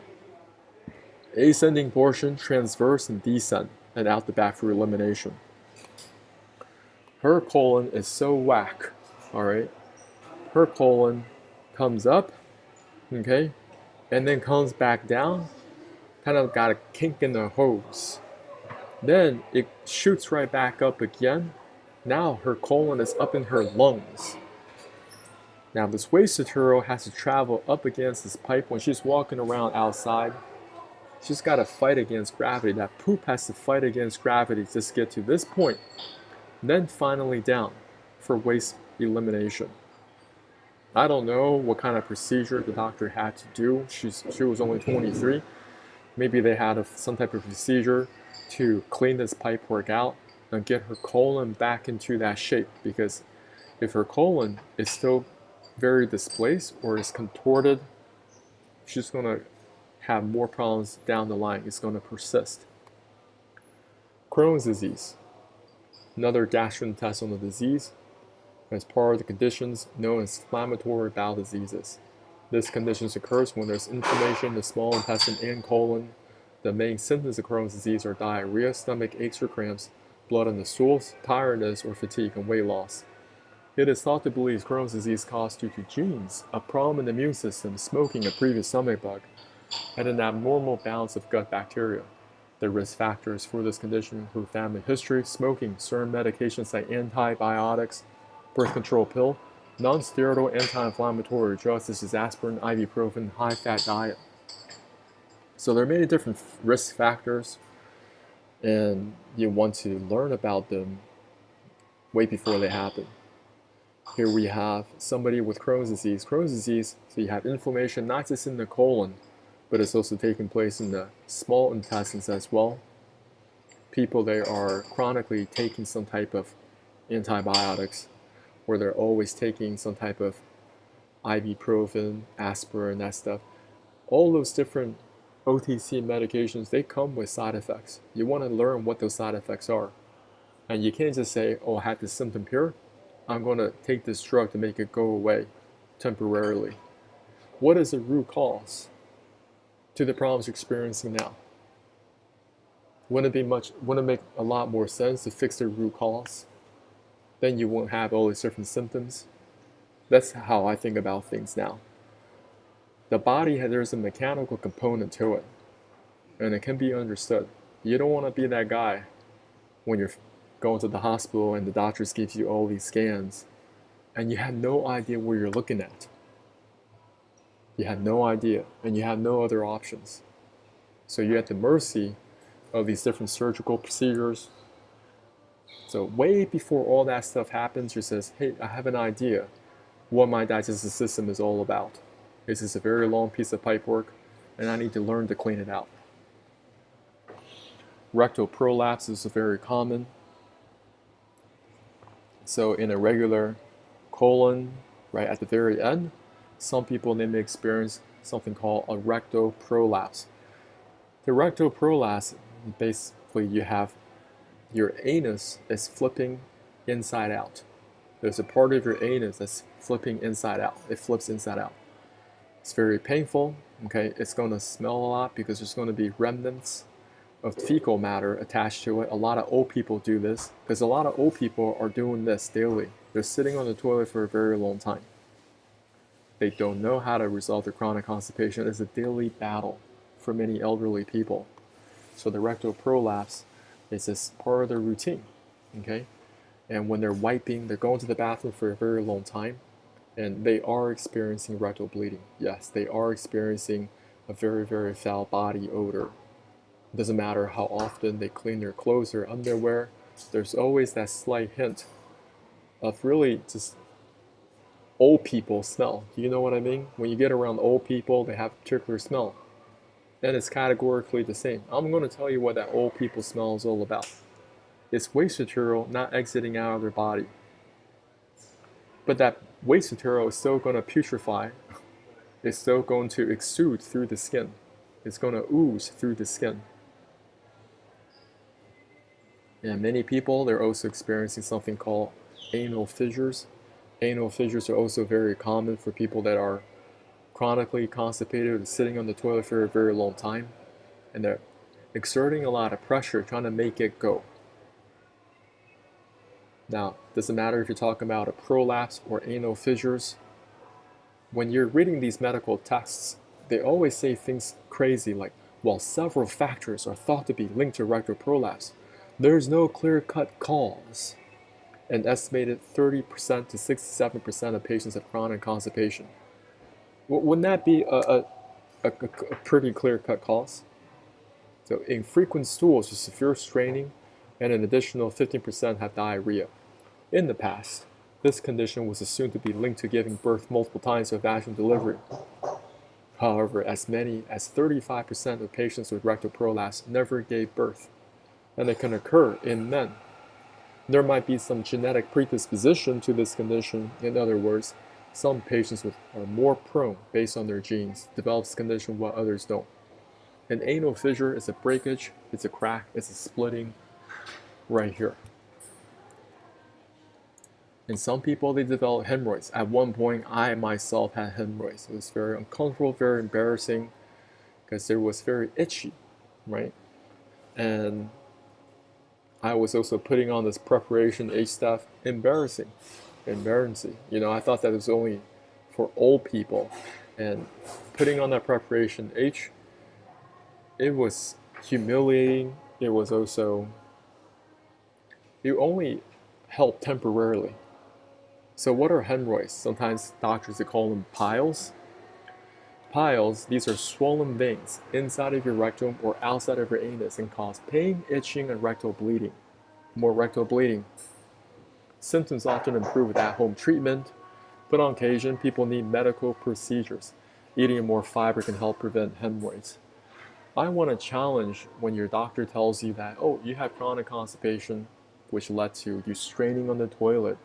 Ascending portion, transverse, and descend, and out the back for elimination. Her colon is so whack, all right? Her colon comes up, okay, and then comes back down, kind of got a kink in the hose. Then it shoots right back up again. Now her colon is up in her lungs. Now this waste material has to travel up against this pipe when she's walking around outside. She's got to fight against gravity. That poop has to fight against gravity just to get to this point. Then finally down for waste elimination. I don't know what kind of procedure the doctor had to do. She was only 23. Maybe they had some type of procedure to clean this pipe work out and get her colon back into that shape. Because if her colon is still very displaced or is contorted, she's going to have more problems down the line. It's going to persist. Crohn's disease, another gastrointestinal disease, as part of the conditions known as inflammatory bowel diseases. This condition occurs when there's inflammation in the small intestine and colon. The main symptoms of Crohn's disease are diarrhea, stomach aches or cramps, blood in the stools, tiredness or fatigue, and weight loss. It is thought to believe Crohn's disease caused due to genes, a problem in the immune system, smoking, a previous stomach bug, and an abnormal balance of gut bacteria. The risk factors for this condition include family history, smoking, certain medications like antibiotics, birth control pill, non-steroidal anti-inflammatory drugs such as aspirin, ibuprofen, high-fat diet. So there are many different risk factors, and you want to learn about them way before they happen. Here we have somebody with Crohn's disease. Crohn's disease, so you have inflammation not just in the colon, but it's also taking place in the small intestines as well. People, they are chronically taking some type of antibiotics, or they're always taking some type of ibuprofen, aspirin, that stuff. All those different OTC medications, they come with side effects. You want to learn what those side effects are. And you can't just say, oh, I had this symptom here, I'm going to take this drug to make it go away temporarily. What is the root cause to the problems you're experiencing now? Wouldn't it make a lot more sense to fix the root cause? Then you won't have all these different symptoms. That's how I think about things now. The body, there's a mechanical component to it, and it can be understood. You don't want to be that guy when you're going to the hospital and the doctors give you all these scans and you have no idea what you're looking at. You have no idea, and you have no other options. So you're at the mercy of these different surgical procedures. So way before all that stuff happens, you says, hey, I have an idea what my digestive system is all about. This is a very long piece of pipework, and I need to learn to clean it out. Rectal prolapse is very common. So in a regular colon, right at the very end, some people, they may experience something called a rectal prolapse. The rectal prolapse, basically you have your anus is flipping inside out. There's a part of your anus that's flipping inside out. It flips inside out. It's very painful, okay? It's going to smell a lot because there's going to be remnants of fecal matter attached to it. A lot of old people do this because a lot of old people are doing this daily. They're sitting on the toilet for a very long time. They don't know how to resolve their chronic constipation. It's a daily battle for many elderly people. So the rectal prolapse is just part of their routine, okay? And when they're wiping, they're going to the bathroom for a very long time, and they are experiencing rectal bleeding. Yes, they are experiencing a very, very foul body odor. It doesn't matter how often they clean their clothes or underwear, there's always that slight hint of really just old people smell. You know what I mean? When you get around old people, they have a particular smell. And it's categorically the same. I'm going to tell you what that old people smell is all about. It's waste material not exiting out of their body. But that waste material is still going to putrefy. It's still going to exude through the skin. It's going to ooze through the skin. And many people, they're also experiencing something called anal fissures. Anal fissures are also very common for people that are chronically constipated, sitting on the toilet for a very long time, and they're exerting a lot of pressure trying to make it go. Now, doesn't matter if you're talking about a prolapse or anal fissures. When you're reading these medical texts, they always say things crazy like, while several factors are thought to be linked to rectal prolapse, there's no clear-cut cause. An estimated 30% to 67% of patients have chronic constipation. Wouldn't that be a pretty clear-cut cause? So infrequent stools with severe straining, and an additional 15% have diarrhea. In the past, this condition was assumed to be linked to giving birth multiple times of vaginal delivery. However, as many as 35% of patients with rectal prolapse never gave birth, and it can occur in men. There might be some genetic predisposition to this condition. In other words, some patients are more prone, based on their genes, develop this condition while others don't. An anal fissure is a breakage, it's a crack, it's a splitting right here. In some people, they develop hemorrhoids. At one point, I myself had hemorrhoids. It was very uncomfortable, very embarrassing, because it was very itchy, right? And I was also putting on this preparation H stuff. Embarrassing. You know, I thought that it was only for old people. And putting on that preparation H, it was humiliating. It was also, it only helped temporarily. So what are hemorrhoids? Sometimes doctors, they call them piles. Piles, these are swollen veins inside of your rectum or outside of your anus and cause pain, itching, and rectal bleeding. More rectal bleeding. Symptoms often improve with at-home treatment, but on occasion, people need medical procedures. Eating more fiber can help prevent hemorrhoids. I want to challenge when your doctor tells you that, oh, you have chronic constipation, which led to you straining on the toilet.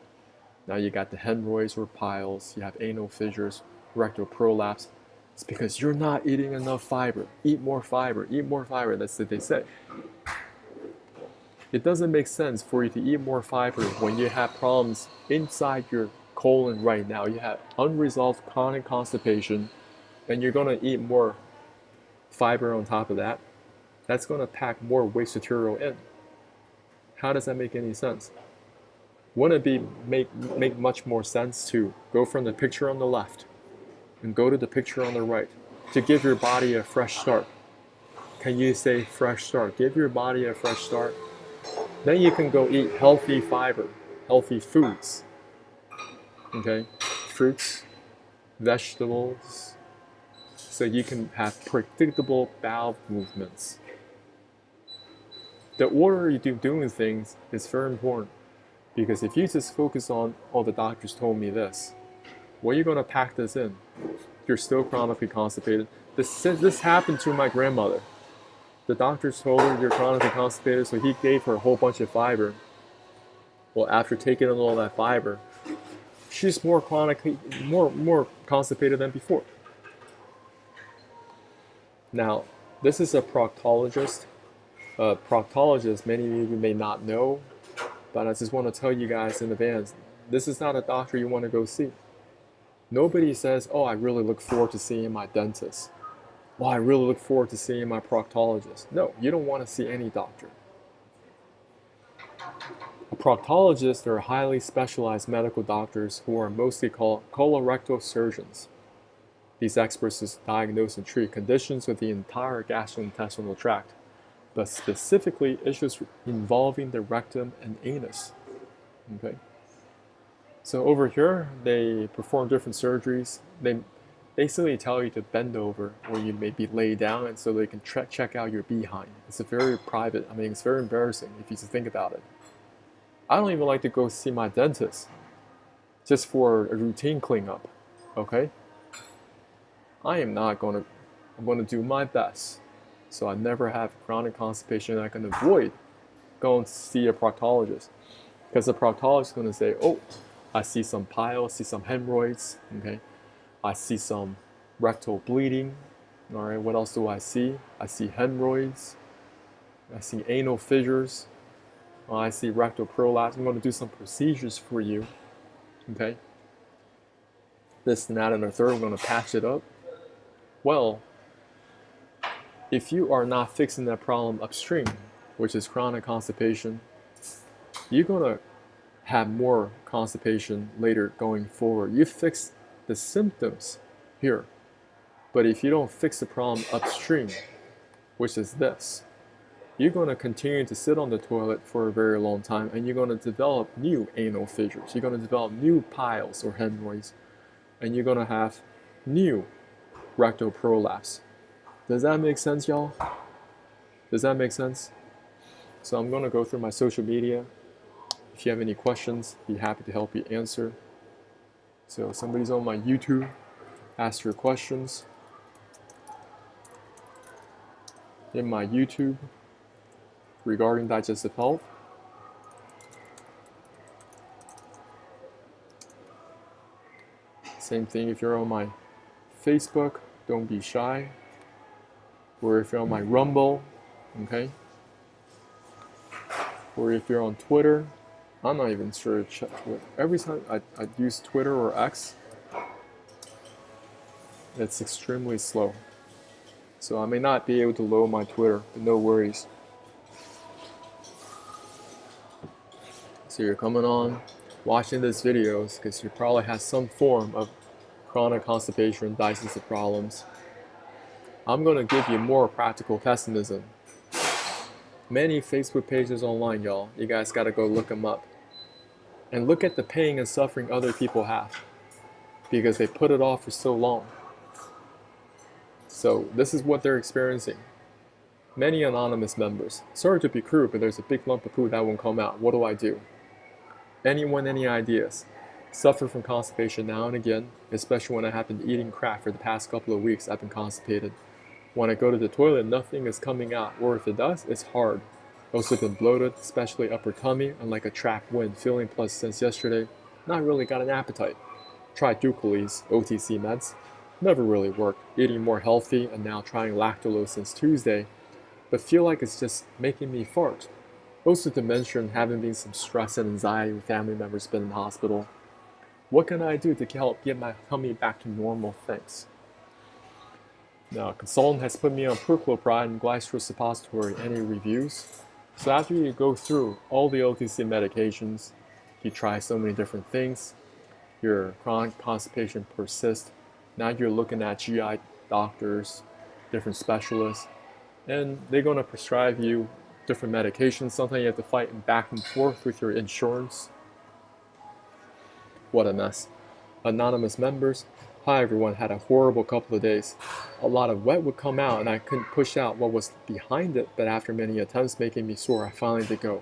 Now you got the hemorrhoids or piles, you have anal fissures, rectal prolapse. It's because you're not eating enough fiber. Eat more fiber, eat more fiber. That's what they say. It doesn't make sense for you to eat more fiber when you have problems inside your colon right now. You have unresolved chronic constipation, and you're going to eat more fiber on top of that. That's going to pack more waste material in. How does that make any sense? Wouldn't it make much more sense to go from the picture on the left and go to the picture on the right to give your body a fresh start? Can you say fresh start? Give your body a fresh start. Then you can go eat healthy fiber, healthy foods. Okay? Fruits, vegetables, so you can have predictable bowel movements. The order you do doing things is very important, because if you just focus on, oh, the doctors told me this, what are you going to pack this in? You're still chronically constipated. This happened to my grandmother. The doctors told her you're chronically constipated, so he gave her a whole bunch of fiber. Well, after taking in all that fiber, she's more constipated than before. Now, this is a proctologist. Proctologist, many of you may not know, but I just want to tell you guys in advance, this is not a doctor you want to go see. Nobody says, oh, I really look forward to seeing my dentist. Well, I really look forward to seeing my proctologist. No, you don't want to see any doctor. A proctologist are highly specialized medical doctors who are mostly called colorectal surgeons. These experts diagnose and treat conditions with the entire gastrointestinal tract, but specifically issues involving the rectum and anus. Okay. So over here, they perform different surgeries. They basically tell you to bend over, or you maybe lay down, and so they can check out your behind. It's a very private, it's very embarrassing if you just think about it. I don't even like to go see my dentist just for a routine cleanup, okay? I'm going to do my best so I never have chronic constipation and I can avoid going to see a proctologist. Because the proctologist is going to say, oh, I see some piles, see some hemorrhoids, okay? I see some rectal bleeding, all right? What else do I see? I see hemorrhoids. I see anal fissures. I see rectal prolapse. I'm going to do some procedures for you, okay? This and that and the third, I'm going to patch it up. Well, if you are not fixing that problem upstream, which is chronic constipation, you're going to have more constipation later going forward. You fix the symptoms here, but if you don't fix the problem upstream, which is this, you're going to continue to sit on the toilet for a very long time, and you're going to develop new anal fissures. You're going to develop new piles or hemorrhoids, and you're going to have new rectal prolapse. Does that make sense, y'all? Does that make sense? So I'm going to go through my social media. If you have any questions, be happy to help you answer. So if somebody's on my YouTube, ask your questions. In my YouTube regarding digestive health. Same thing if you're on my Facebook, don't be shy. Or if you're on my Rumble, okay? Or if you're on Twitter, I'm not even sure. Every time I use Twitter or X, it's extremely slow. So I may not be able to load my Twitter, but no worries. So you're coming on, watching these videos because you probably have some form of chronic constipation, digestive problems. I'm going to give you more practical pessimism. Many Facebook pages online, y'all. You guys got to go look them up. And look at the pain and suffering other people have because they put it off for so long. So this is what they're experiencing. Many anonymous members. Sorry to be crude, but there's a big lump of poo that won't come out. What do I do? Anyone, any ideas? Suffer from constipation now and again, especially when I have been eating crap for the past couple of weeks. I've been constipated. When I go to the toilet, nothing is coming out, or if it does, it's hard. Also been bloated, especially upper tummy, and like a trapped wind feeling. Plus, since yesterday, not really got an appetite. Tried Ducales, OTC meds, never really worked. Eating more healthy, and now trying lactulose since Tuesday, but feel like it's just making me fart. Also to mention having been some stress and anxiety with family members been in the hospital. What can I do to help get my tummy back to normal? Thanks. Now, a consultant has put me on perchloride and glycerol suppository. Any reviews? So after you go through all the OTC medications, you try so many different things, your chronic constipation persists. Now you're looking at GI doctors, different specialists, and they're going to prescribe you different medications. Sometimes you have to fight back and forth with your insurance. What a mess. Anonymous members. Hi everyone, had a horrible couple of days. A lot of wet would come out and I couldn't push out what was behind it, but after many attempts making me sore, I finally did go.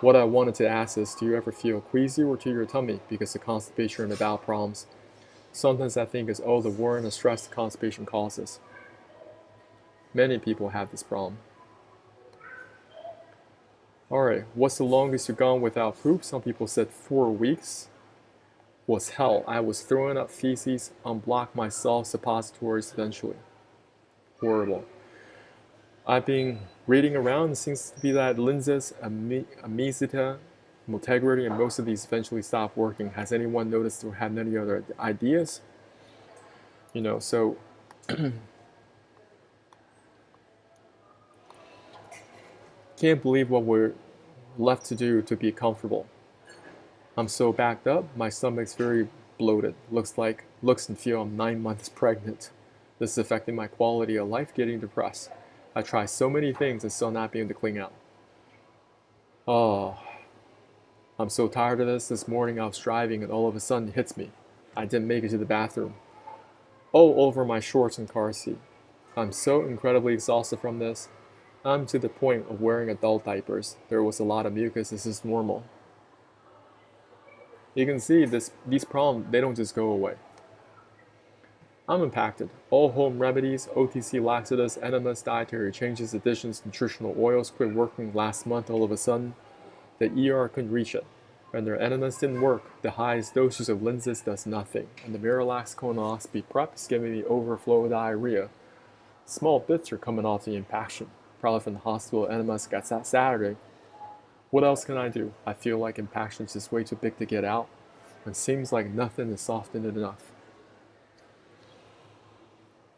What I wanted to ask is, do you ever feel queasy or to your tummy because of constipation and the bowel problems? Sometimes I think it's all the worry and the stress the constipation causes. Many people have this problem. Alright, what's the longest you've gone without poop? Some people said 4 weeks. Was hell. I was throwing up feces, unblocked myself, suppositories eventually. Horrible. I've been reading around. It seems to be that lenses, amesita, integrity, and most of these eventually stop working. Has anyone noticed or had any other ideas? So can't believe what we're left to do to be comfortable. I'm so backed up, my stomach's very bloated. Looks and feel I'm 9 months pregnant. This is affecting my quality of life, getting depressed. I try so many things and still not being able to clean out. Oh, I'm so tired of this. This morning I was driving and all of a sudden it hits me. I didn't make it to the bathroom. All over my shorts and car seat. I'm so incredibly exhausted from this. I'm to the point of wearing adult diapers. There was a lot of mucus. This is normal. You can see these problems, they don't just go away. I'm impacted. All home remedies, OTC laxatives, enemas, dietary changes, additions, nutritional oils quit working last month all of a sudden. The ER couldn't reach it. When their enemas didn't work, the highest dosage of lenses does nothing. And the Miralax colonoscopy prep is giving me overflow diarrhea. Small bits are coming off the impaction. Probably from the hospital enemas got that Saturday. What else can I do? I feel like impaction is just way too big to get out. It seems like nothing is softened enough.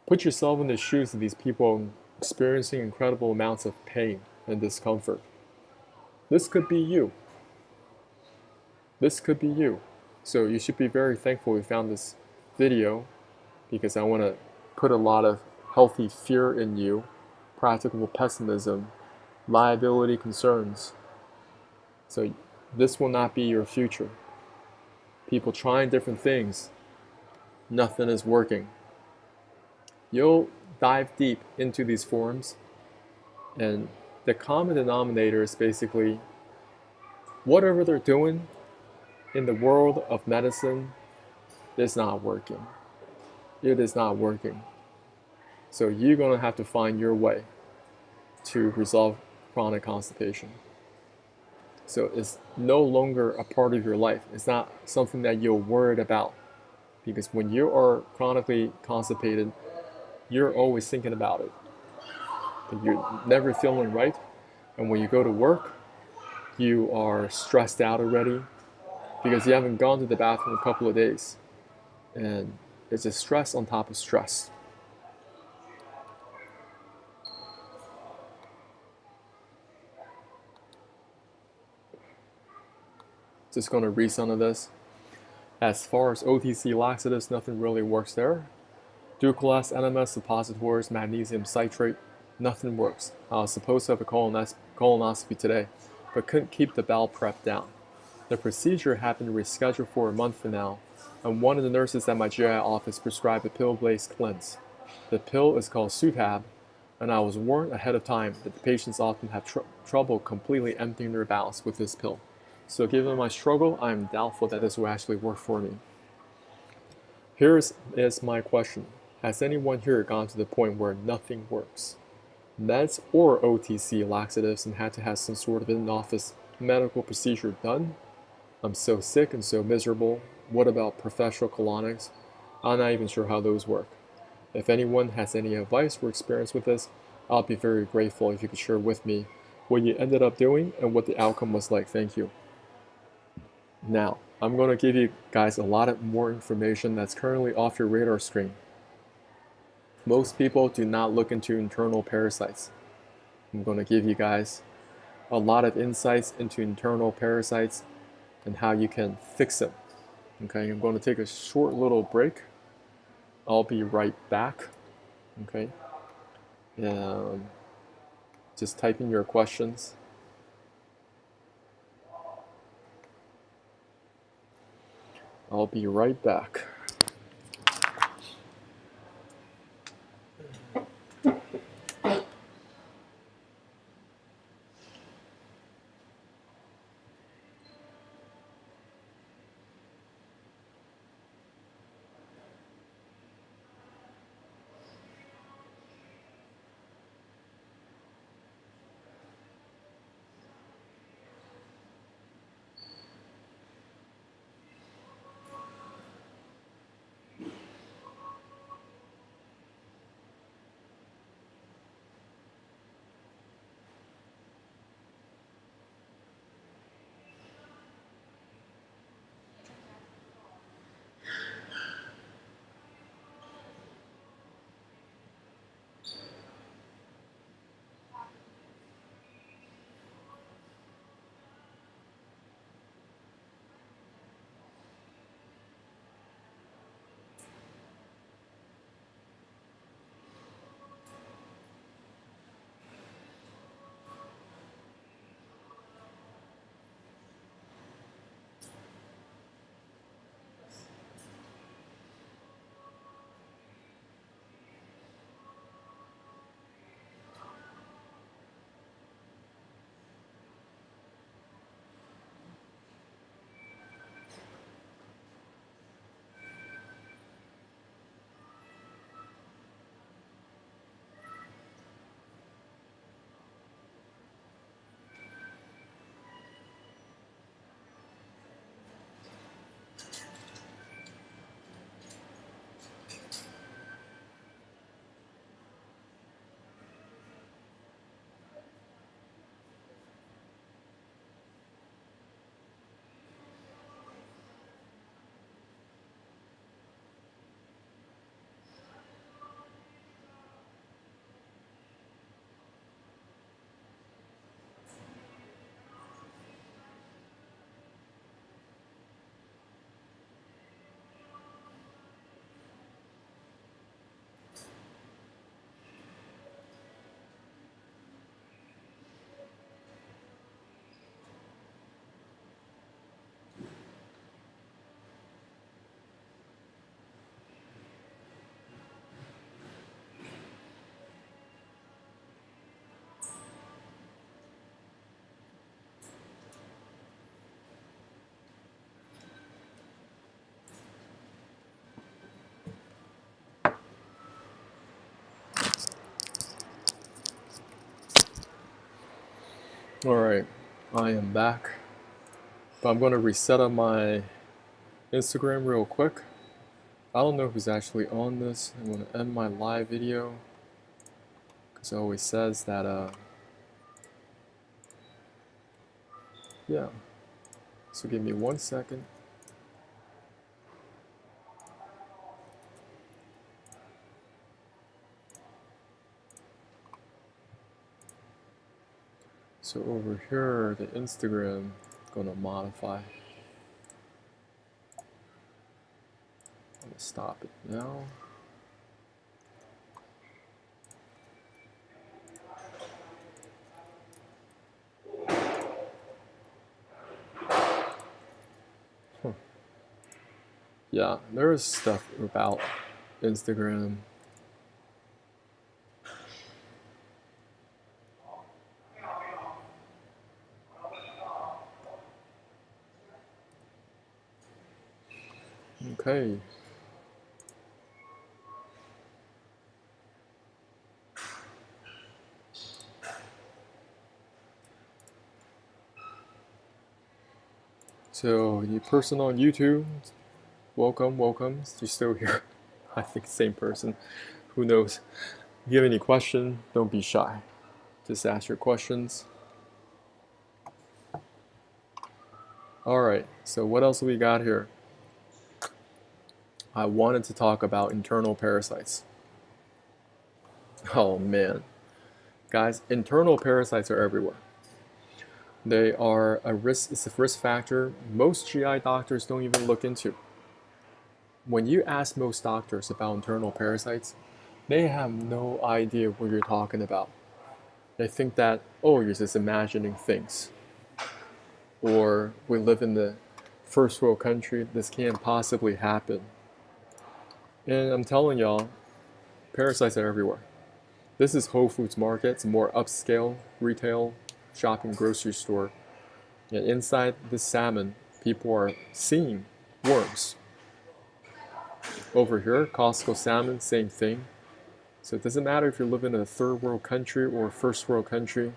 Put yourself in the shoes of these people experiencing incredible amounts of pain and discomfort. This could be you. This could be you. So you should be very thankful we found this video because I want to put a lot of healthy fear in you, practical pessimism, liability concerns. So this will not be your future. People trying different things, nothing is working. You'll dive deep into these forums, and the common denominator is basically whatever they're doing in the world of medicine is not working. It is not working. So you're going to have to find your way to resolve chronic constipation. So it's no longer a part of your life. It's not something that you're worried about. Because when you are chronically constipated, you're always thinking about it. But you're never feeling right. And when you go to work, you are stressed out already because you haven't gone to the bathroom a couple of days. And it's just stress on top of stress. Just going to read some of this. As far as OTC laxatives, nothing really works there. Ducales, enemas, suppositories, magnesium citrate, nothing works. I was supposed to have a colonoscopy today, but couldn't keep the bowel prep down. The procedure had been rescheduled for a month from now, and one of the nurses at my GI office prescribed a pill-based cleanse. The pill is called Sutab, and I was warned ahead of time that the patients often have trouble completely emptying their bowels with this pill. So given my struggle, I am doubtful that this will actually work for me. Here is my question. Has anyone here gone to the point where nothing works? Meds or OTC laxatives and had to have some sort of in-office medical procedure done? I'm so sick and so miserable. What about professional colonics? I'm not even sure how those work. If anyone has any advice or experience with this, I'll be very grateful if you could share with me what you ended up doing and what the outcome was like. Thank you. Now, I'm going to give you guys a lot of more information that's currently off your radar screen. Most people do not look into internal parasites. I'm going to give you guys a lot of insights into internal parasites and how you can fix them. Okay, I'm going to take a short little break. I'll be right back. Okay, just type in your questions. I'll be right back. Alright, I am back. But I'm going to reset up my Instagram real quick. I don't know who's actually on this. I'm going to end my live video because it always says that, yeah. So give me 1 second. So over here, the Instagram, I'm gonna modify. I'm gonna stop it now. Yeah, there's stuff about Instagram. Okay. So, you person on YouTube, welcome, welcome. You're still here. I think same person. Who knows? If you have any question, don't be shy. Just ask your questions. Alright, so what else we got here? I wanted to talk about internal parasites. Oh man. Guys, internal parasites are everywhere. They are a risk, it's a risk factor most GI doctors don't even look into. When you ask most doctors about internal parasites, they have no idea what you're talking about. They think that, oh, you're just imagining things. Or we live in the first world country, this can't possibly happen. And I'm telling y'all, parasites are everywhere. This is Whole Foods Market. It's a more upscale retail shopping grocery store. And inside this salmon, people are seeing worms. Over here, Costco salmon, same thing. So it doesn't matter if you live in a third world country or a first world country.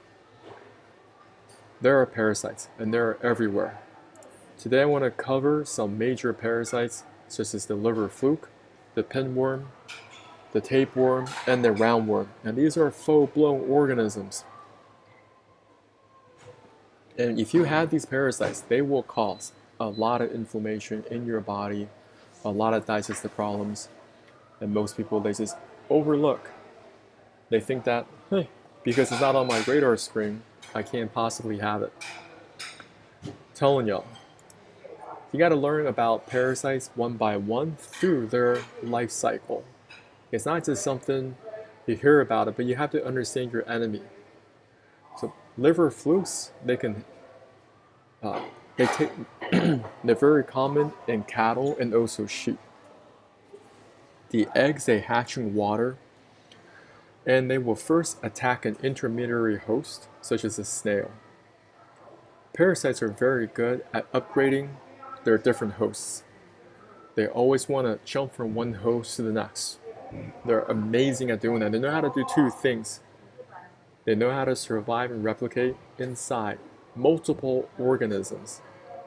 There are parasites, and they're everywhere. Today I want to cover some major parasites, such as the liver fluke, the pinworm, the tapeworm, and the roundworm. And these are full-blown organisms. And if you have these parasites, they will cause a lot of inflammation in your body, a lot of digestive problems, and most people, they just overlook. They think that, hey, because it's not on my radar screen, I can't possibly have it. Telling y'all, you got to learn about parasites one by one through their life cycle. It's not just something you hear about it, but you have to understand your enemy. So liver flukes, they're very common in cattle and also sheep. The eggs, they hatch in water, and they will first attack an intermediary host, such as a snail. Parasites are very good at upgrading their different hosts. They always want to jump from one host to the next. They're amazing at doing that. They know how to do two things. They know how to survive and replicate inside multiple organisms.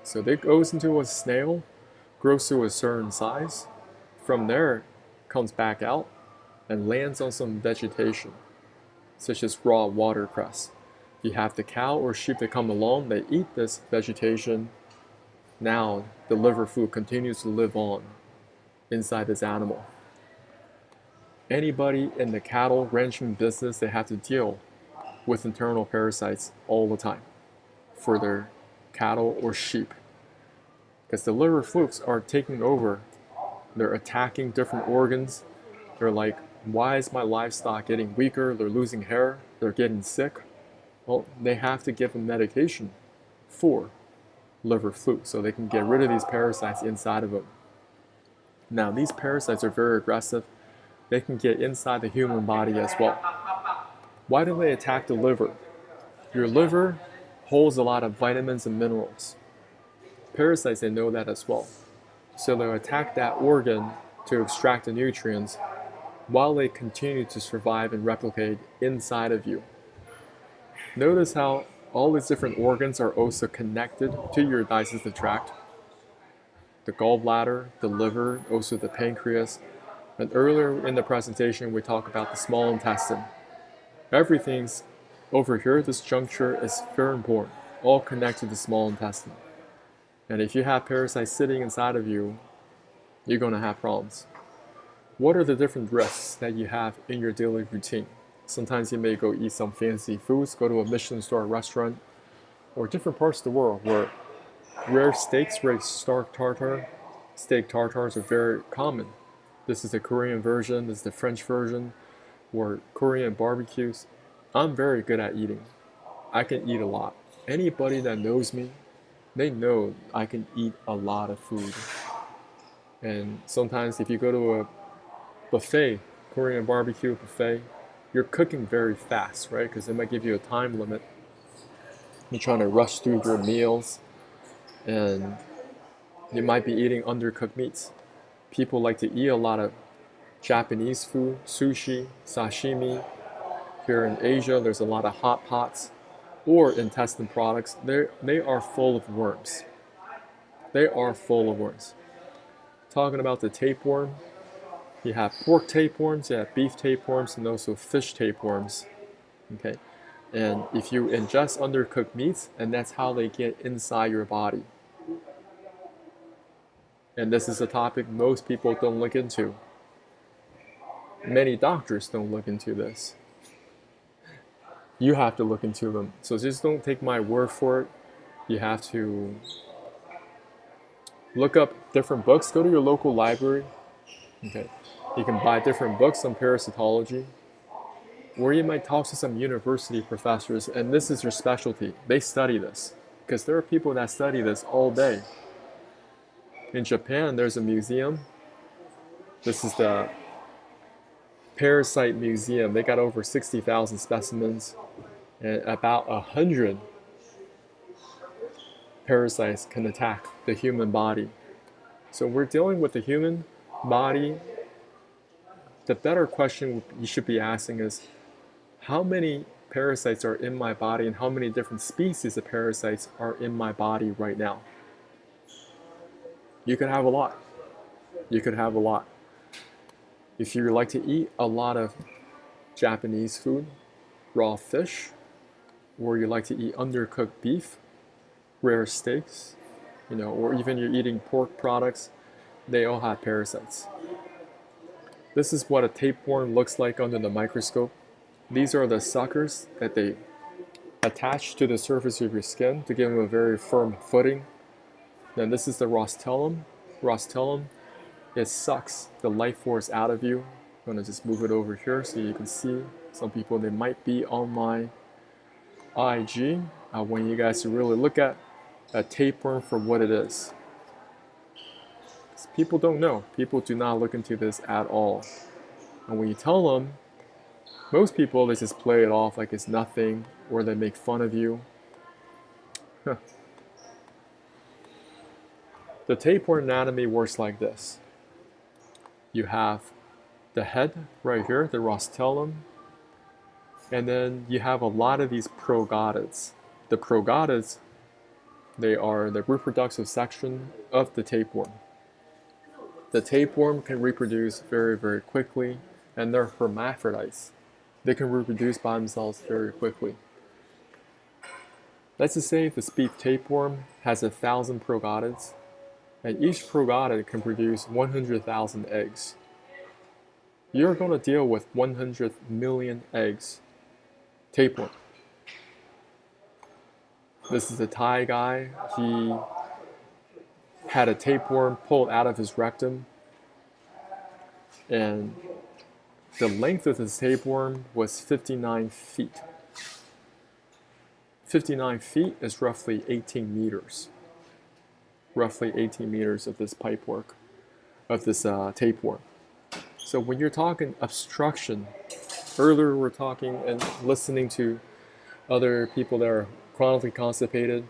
So they goes into a snail, grows to a certain size. From there, comes back out and lands on some vegetation, such as raw watercress. You have the cow or sheep that come along, they eat this vegetation. Now the liver fluke continues to live on inside this animal. Anybody in the cattle ranching business, they have to deal with internal parasites all the time for their cattle or sheep, because the liver flukes are taking over. They're attacking different organs. They're like, why is my livestock getting weaker? They're losing hair. They're getting sick. Well, they have to give them medication for liver fluke so they can get rid of these parasites inside of them. Now, these parasites are very aggressive. They can get inside the human body as well. Why do they attack the liver? Your liver holds a lot of vitamins and minerals. Parasites, they know that as well. So they'll attack that organ to extract the nutrients while they continue to survive and replicate inside of you. Notice how all these different organs are also connected to your digestive tract. The gallbladder, the liver, also the pancreas. And earlier in the presentation, we talked about the small intestine. Everything's over here, this juncture is very important, all connected to the small intestine. And if you have parasites sitting inside of you, you're going to have problems. What are the different risks that you have in your daily routine? Sometimes you may go eat some fancy foods, go to a Michelin star restaurant, or different parts of the world where rare steaks, rare steak tartars are very common. This is the Korean version, this is the French version, or Korean barbecues. I'm very good at eating. I can eat a lot. Anybody that knows me, they know I can eat a lot of food. And sometimes if you go to a buffet, Korean barbecue buffet, you're cooking very fast, right? Because they might give you a time limit. You're trying to rush through your meals, and you might be eating undercooked meats. People like to eat a lot of Japanese food, sushi, sashimi. Here in Asia, there's a lot of hot pots or intestine products. They are full of worms. They are full of worms. Talking about the tapeworm, you have pork tapeworms, you have beef tapeworms, and also fish tapeworms. Okay, and if you ingest undercooked meats, and that's how they get inside your body. And this is a topic most people don't look into. Many doctors don't look into this. You have to look into them. So just don't take my word for it. You have to look up different books. Go to your local library. Okay, you can buy different books on parasitology, or you might talk to some university professors, and this is your specialty. They study this, because there are people that study this all day. In Japan, there's a museum. This is the Parasite Museum. They got over 60,000 specimens, and about 100 parasites can attack the human body. So we're dealing with the human body. The better question you should be asking is, how many parasites are in my body, and how many different species of parasites are in my body right now? You could have a lot. You could have a lot. If you like to eat a lot of Japanese food, raw fish, or you like to eat undercooked beef, rare steaks, or even you're eating pork products, they all have parasites. This is what a tapeworm looks like under the microscope. These are the suckers that they attach to the surface of your skin to give them a very firm footing. Then this is the rostellum. Rostellum, it sucks the life force out of you. I'm going to just move it over here so you can see. Some people, they might be on my IG. I want you guys to really look at a tapeworm for what it is. People don't know. People do not look into this at all. And when you tell them, most people, they just play it off like it's nothing, or they make fun of you. The tapeworm anatomy works like this. You have the head right here, the rostellum, and then you have a lot of these progonids. The progonids, they are the reproductive section of the tapeworm. The tapeworm can reproduce very, very quickly, and they're hermaphrodites. They can reproduce by themselves very quickly. Let's just say the beef tapeworm has 1,000 progonids, and each progonid can produce 100,000 eggs. You're going to deal with 100 million eggs. Tapeworm. This is a Thai guy. He had a tapeworm pulled out of his rectum, and the length of his tapeworm was 59 feet. 59 feet is roughly 18 meters. Roughly 18 meters of this pipework, of this tapeworm. So when you're talking obstruction, earlier we're talking and listening to other people that are chronically constipated,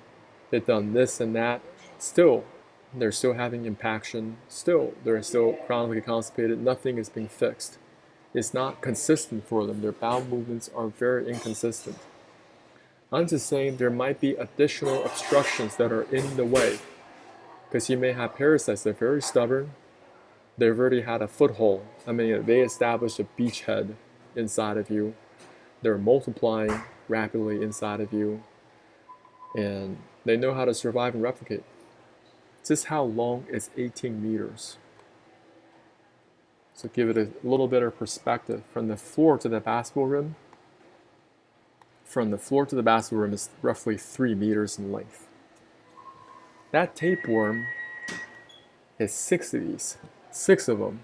they've done this and that, still, they're still having impaction, still, they're still chronically constipated, nothing is being fixed. It's not consistent for them. Their bowel movements are very inconsistent. I'm just saying there might be additional obstructions that are in the way, because you may have parasites that are very stubborn. They've already had a foothold. I mean, they established a beachhead inside of you. They're multiplying rapidly inside of you, and they know how to survive and replicate. Just how long is 18 meters? So give it a little bit of perspective. From the floor to the basketball rim, is roughly 3 meters in length. That tapeworm is 6 of these. 6 of them.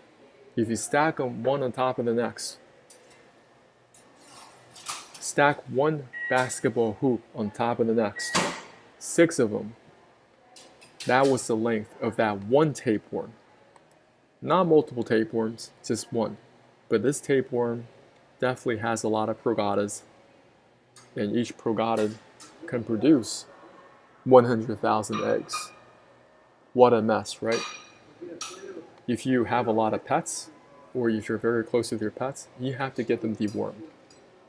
If you stack them one on top of the next, stack one basketball hoop on top of the next, 6 of them. That was the length of that one tapeworm. Not multiple tapeworms, just one. But this tapeworm definitely has a lot of progotas, and each progotid can produce 100,000 eggs. What a mess, right? If you have a lot of pets, or if you're very close with your pets, you have to get them dewormed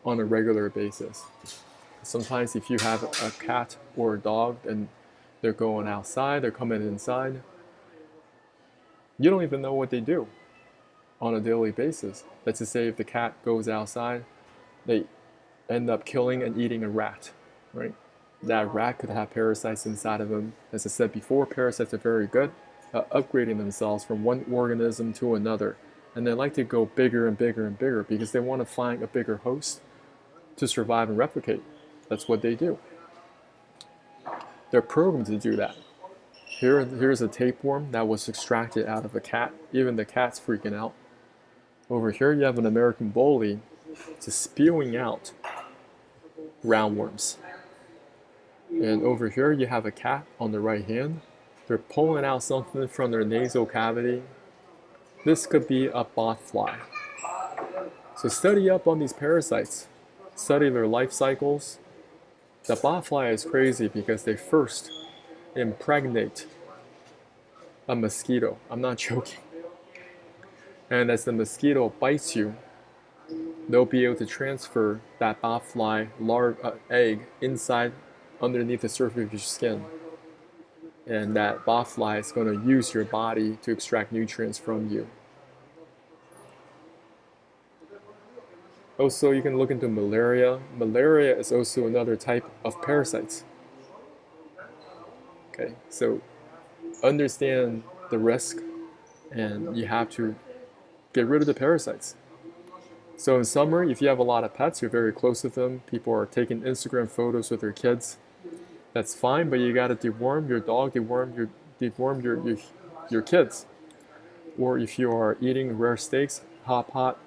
on a regular basis. Sometimes if you have a cat or a dog and they're going outside, they're coming inside, you don't even know what they do on a daily basis. Let's just say if the cat goes outside, they end up killing and eating a rat, right? That rat could have parasites inside of them. As I said before, parasites are very good at upgrading themselves from one organism to another. And they like to go bigger and bigger and bigger because they want to find a bigger host to survive and replicate. That's what they do. They're programmed to do that. Here's a tapeworm that was extracted out of a cat. Even the cat's freaking out. Over here you have an American bully just spewing out roundworms. And over here you have a cat on the right hand. They're pulling out something from their nasal cavity. This could be a botfly. So study up on these parasites. Study their life cycles. The botfly is crazy because they first impregnate a mosquito. I'm not joking. And as the mosquito bites you, they'll be able to transfer that botfly egg inside underneath the surface of your skin. And that botfly is going to use your body to extract nutrients from you. Also, you can look into malaria. Malaria is also another type of parasites. Okay, so understand the risk, and you have to get rid of the parasites. So in summer, if you have a lot of pets, you're very close with them, people are taking Instagram photos with their kids, that's fine, but you gotta deworm your dog, deworm your kids. Or if you are eating rare steaks, hot pot,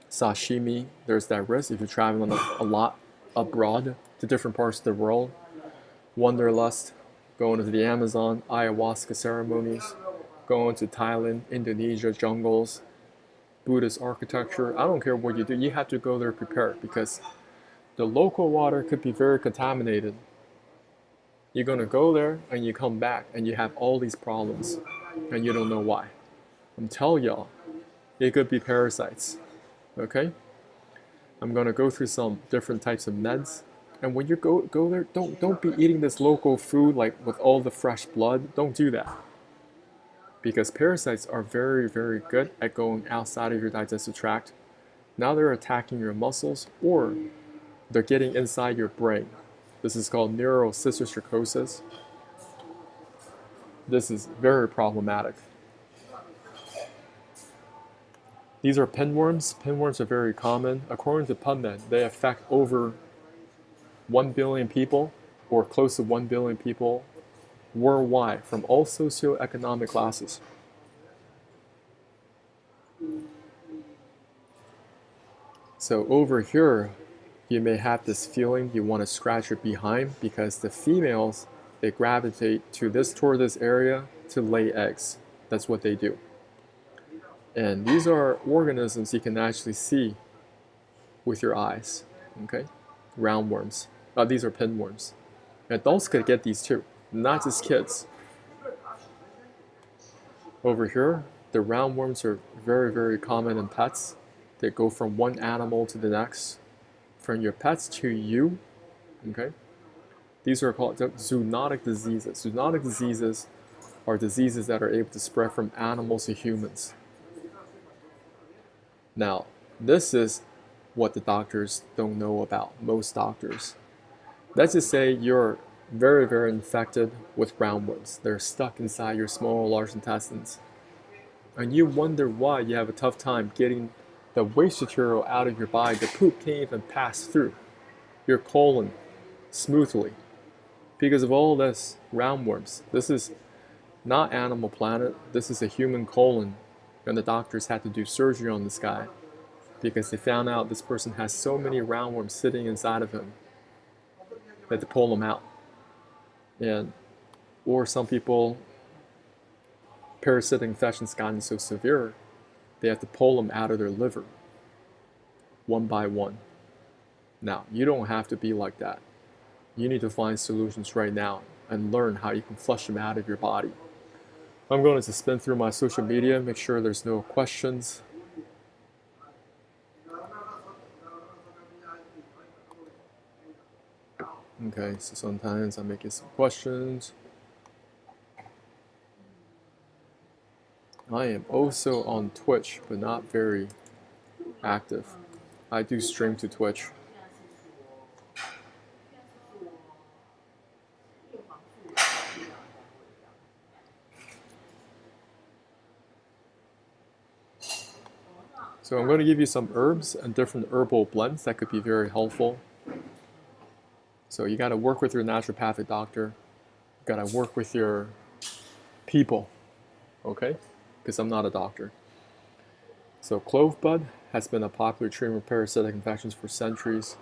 sashimi, there's that risk if you're traveling a lot abroad to different parts of the world. Wanderlust, going to the Amazon, ayahuasca ceremonies, going to Thailand, Indonesia, jungles, Buddhist architecture. I don't care what you do, you have to go there prepared because the local water could be very contaminated. You're going to go there and you come back and you have all these problems and you don't know why. I'm telling y'all, it could be parasites. Okay? I'm going to go through some different types of meds. And when you go there, don't be eating this local food like with all the fresh blood. Don't do that. Because parasites are very, very good at going outside of your digestive tract. Now they're attacking your muscles or they're getting inside your brain. This is called neurocysticercosis. This is very problematic. These are pinworms. Pinworms are very common. According to PubMed, they affect over 1 billion people or close to 1 billion people worldwide from all socioeconomic classes. So over here, you may have this feeling you want to scratch your behind because the females, they gravitate toward this area to lay eggs. That's what they do. And these are organisms you can actually see with your eyes, okay? Roundworms. These are pinworms. Adults could get these too, not just kids. Over here, the roundworms are very, very common in pets. They go from one animal to the next, from your pets to you, okay? These are called zoonotic diseases. Zoonotic diseases are diseases that are able to spread from animals to humans. Now, this is what the doctors don't know about, most doctors. Let's just say you're very, very infected with roundworms. They're stuck inside your small or large intestines. And you wonder why you have a tough time getting the waste material out of your body. The poop can't even pass through your colon smoothly because of all this roundworms. This is not Animal Planet. This is a human colon. And the doctors had to do surgery on this guy because they found out this person has so many roundworms sitting inside of him that they pull them out. Or some people parasitic infections gotten so severe, they have to pull them out of their liver, one by one. Now, you don't have to be like that. You need to find solutions right now and learn how you can flush them out of your body. I'm going to spin through my social media, make sure there's no questions. Okay, so sometimes I'm making some questions. I am also on Twitch, but not very active. I do stream to Twitch. So I'm going to give you some herbs and different herbal blends that could be very helpful. So you got to work with your naturopathic doctor. You got to work with your people, okay? Because I'm not a doctor. So clove bud has been a popular treatment of parasitic infections for centuries.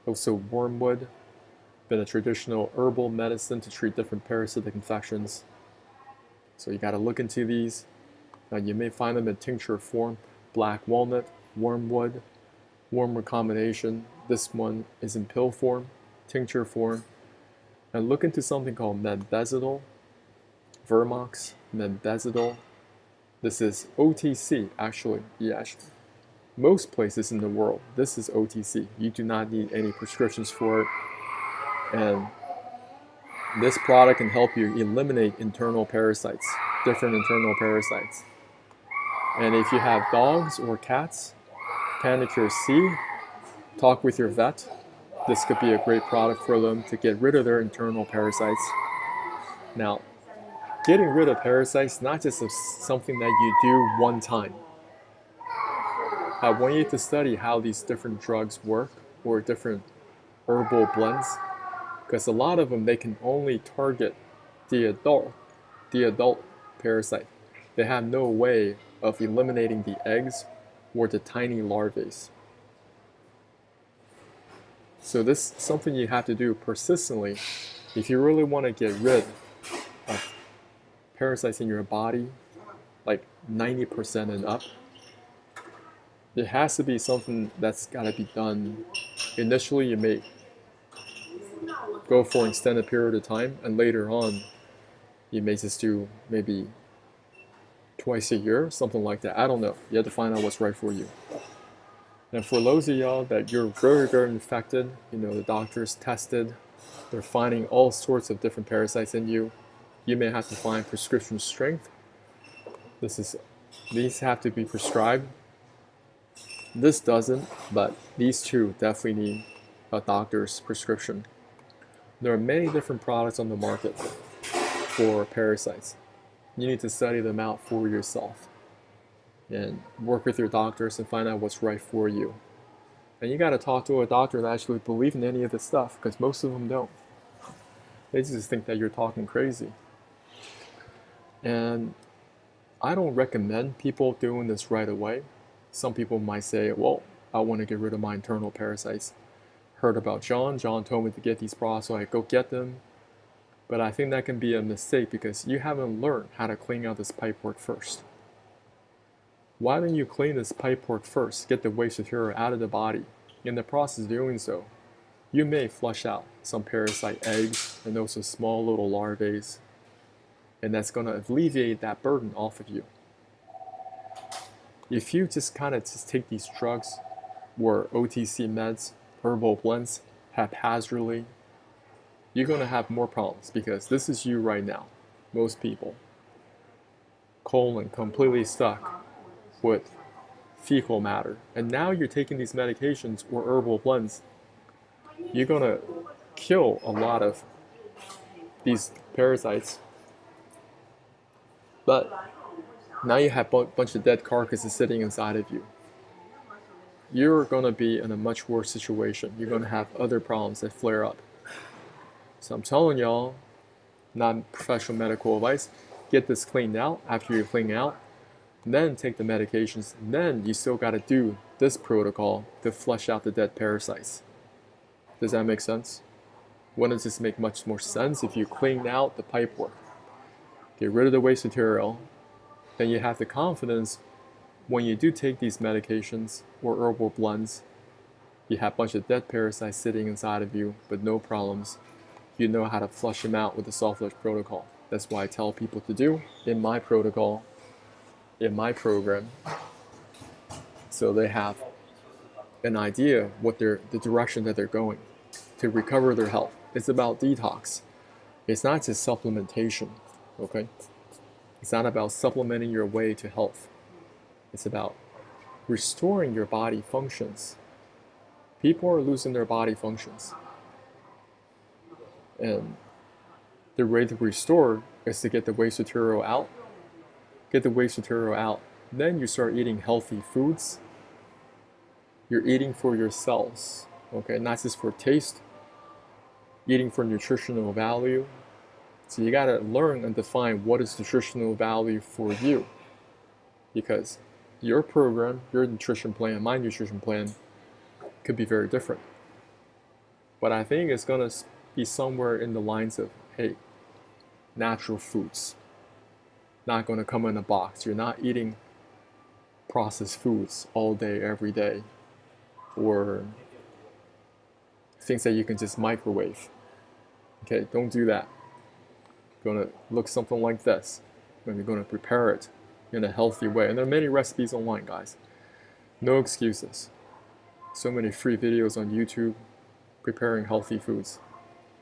Also wormwood, been a traditional herbal medicine to treat different parasitic infections. So you got to look into these. Now you may find them in tincture form. Black walnut, wormwood combination. This one is in pill form, tincture form. And look into something called membezidil, Vermox, membezidil. This is OTC, actually. Yes. Most places in the world, this is OTC. You do not need any prescriptions for it. And this product can help you eliminate internal parasites, different internal parasites. And if you have dogs or cats, Panicure C, talk with your vet. This could be a great product for them to get rid of their internal parasites. Now, getting rid of parasites, not just something that you do one time. I want you to study how these different drugs work or different herbal blends, because a lot of them, they can only target the adult parasite. They have no way of eliminating the eggs or the tiny larvae. So this is something you have to do persistently if you really want to get rid of parasites in your body, like 90% and up. It has to be something that's got to be done. Initially, you may go for an extended period of time, and later on, you may just do maybe twice a year, something like that. I don't know. You have to find out what's right for you. And for those of y'all that you're very, very infected, you know, the doctors tested, they're finding all sorts of different parasites in you. You may have to find prescription strength. These have to be prescribed. This doesn't, but these two definitely need a doctor's prescription. There are many different products on the market for parasites. You need to study them out for yourself and work with your doctors and find out what's right for you. And you got to talk to a doctor that actually believes in any of this stuff, because most of them don't. They just think that you're talking crazy. And I don't recommend people doing this right away. Some people might say, well, I want to get rid of my internal parasites. Heard about John. John told me to get these products, so I go get them. But I think that can be a mistake because you haven't learned how to clean out this pipework first. Why don't you clean this pipework first? Get the waste material out of the body. In the process of doing so, you may flush out some parasite eggs and also small little larvae. And that's going to alleviate that burden off of you. If you just kind of take these drugs or OTC meds, herbal blends, haphazardly, you're going to have more problems, because this is you right now. Most people. Colon completely stuck with fecal matter. And now you're taking these medications or herbal blends. You're going to kill a lot of these parasites. But now you have a bunch of dead carcasses sitting inside of you. You're going to be in a much worse situation. You're going to have other problems that flare up. So I'm telling y'all, not professional medical advice, get this cleaned out. After you clean out, then take the medications. Then you still got to do this protocol to flush out the dead parasites. Does that make sense? Wouldn't this make much more sense if you cleaned out the pipework? Get rid of the waste material, then you have the confidence when you do take these medications or herbal blends, you have a bunch of dead parasites sitting inside of you, but no problems. You know how to flush them out with the soft flush protocol. That's what I tell people to do in my protocol, in my program, so they have an idea what the direction that they're going to recover their health. It's about detox. It's not just supplementation, okay? It's not about supplementing your way to health. It's about restoring your body functions. People are losing their body functions. And the way to restore is to get the waste material out. Get the waste material out. Then you start eating healthy foods. You're eating for your cells, okay? Not just for taste, eating for nutritional value. So you gotta learn and define what is nutritional value for you. Because your program, your nutrition plan, my nutrition plan could be very different. But I think it's gonna be somewhere in the lines of, hey, natural foods. Not gonna come in a box. You're not eating processed foods all day, every day. Or things that you can just microwave. Okay, don't do that. Gonna look something like this. And you're gonna prepare it in a healthy way. And there are many recipes online, guys. No excuses. So many free videos on YouTube preparing healthy foods.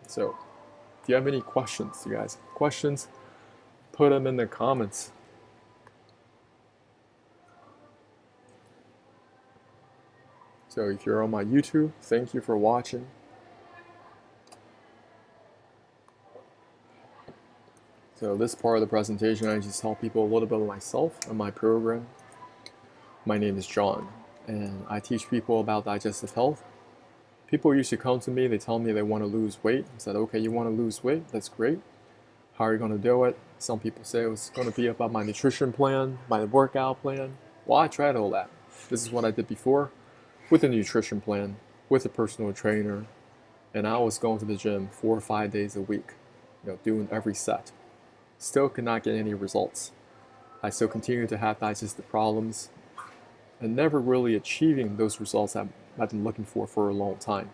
So, if you have any questions, you guys, put them in the comments. So if you're on my YouTube, thank you for watching. So this part of the presentation, I just tell people a little bit of myself and my program. My name is John, and I teach people about digestive health. People usually come to me, they tell me they want to lose weight. I said, okay, you want to lose weight? That's great. How are you going to do it? Some people say it's going to be about my nutrition plan, my workout plan. Well, I tried all that. This is what I did before with a nutrition plan, with a personal trainer, and I was going to the gym 4 or 5 days a week, doing every set. Still could not get any results. I still continue to have digestive problems and never really achieving those results I've been looking for a long time.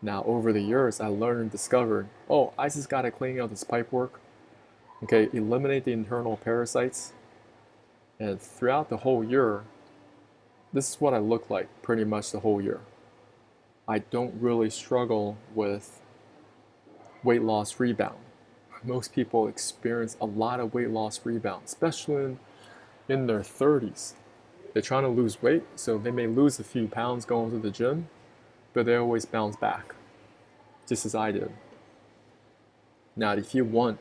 Now, over the years, I learned and discovered, oh, I just got to clean out this pipework, okay, eliminate the internal parasites, and throughout the whole year, this is what I look like pretty much the whole year. I don't really struggle with weight loss rebound. Most people experience a lot of weight loss rebound, especially in their 30s. They're trying to lose weight, so they may lose a few pounds going to the gym, but they always bounce back, just as I did. Now, if you want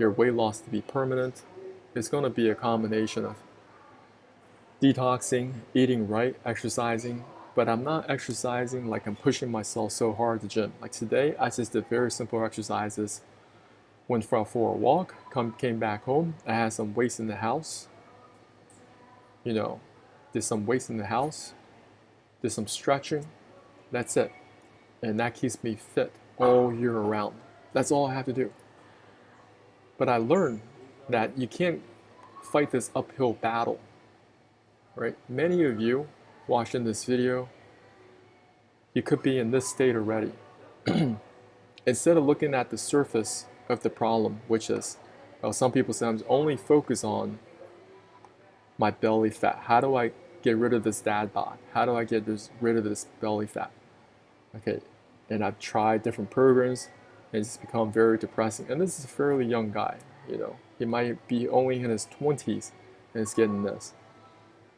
your weight loss to be permanent, it's going to be a combination of detoxing, eating right, exercising, but I'm not exercising like I'm pushing myself so hard at the gym. Like today, I just did very simple exercises. Went for a walk, came back home. I had some weights in the house. Did some weights in the house. Did some stretching. That's it. And that keeps me fit all year around. That's all I have to do. But I learned that you can't fight this uphill battle, right? Many of you watching this video, you could be in this state already. Instead of looking at the surface of the problem, which is, some people say I'm only focused on my belly fat. How do I get rid of this dad bod? How do I get rid of this belly fat? Okay, and I've tried different programs, and it's become very depressing. And this is a fairly young guy, He might be only in his 20s and is getting this.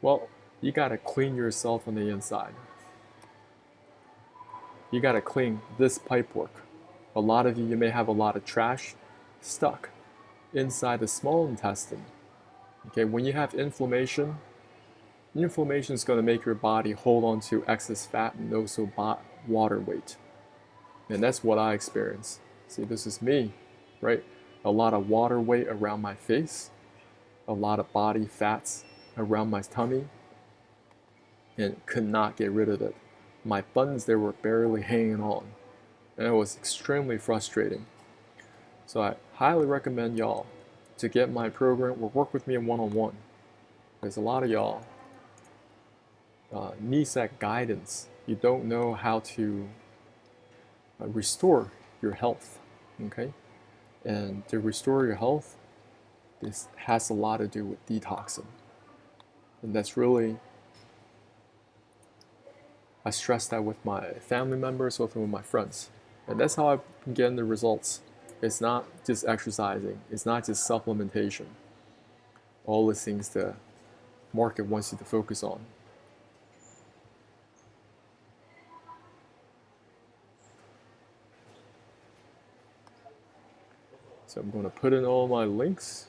Well, you gotta clean yourself on the inside. You gotta clean this pipework. A lot of you may have a lot of trash stuck inside the small intestine. Okay, when you have inflammation is going to make your body hold on to excess fat and also water weight. And that's what I experience. See, this is me, right? A lot of water weight around my face, a lot of body fats around my tummy, and could not get rid of it. My buttons, they were barely hanging on. And it was extremely frustrating. So I highly recommend y'all to get my program or work with me one-on-one. There's a lot of y'all needs that guidance. You don't know how to restore your health, okay? And to restore your health, this has a lot to do with detoxing. And that's really, I stress that with my family members, with my friends. And that's how I'm getting the results. It's not just exercising. It's not just supplementation. All the things the market wants you to focus on. So I'm going to put in all my links.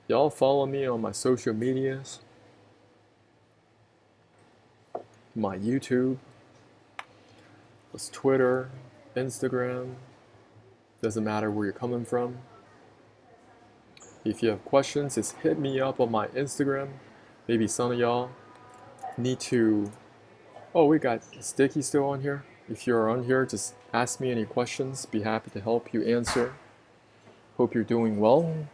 Y'all follow me on my social medias, my YouTube, it's Twitter, Instagram, doesn't matter where you're coming from. If you have questions, just hit me up on my Instagram. Maybe some of y'all need to, oh, we got Sticky still on here. If you're on here, just ask me any questions, be happy to help you answer. Hope you're doing well.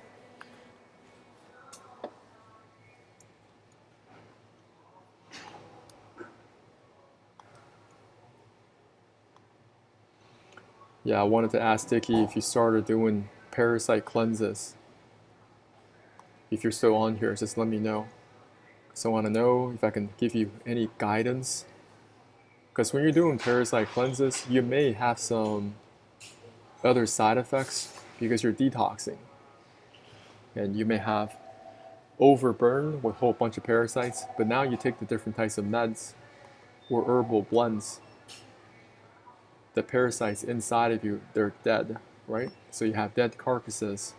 Yeah, I wanted to ask Dicky if you started doing parasite cleanses. If you're still on here, just let me know. So I want to know if I can give you any guidance. Because when you're doing parasite cleanses, you may have some other side effects because you're detoxing. And you may have overburn with a whole bunch of parasites, but now you take the different types of meds or herbal blends. The parasites inside of you, they're dead, right? So you have dead carcasses,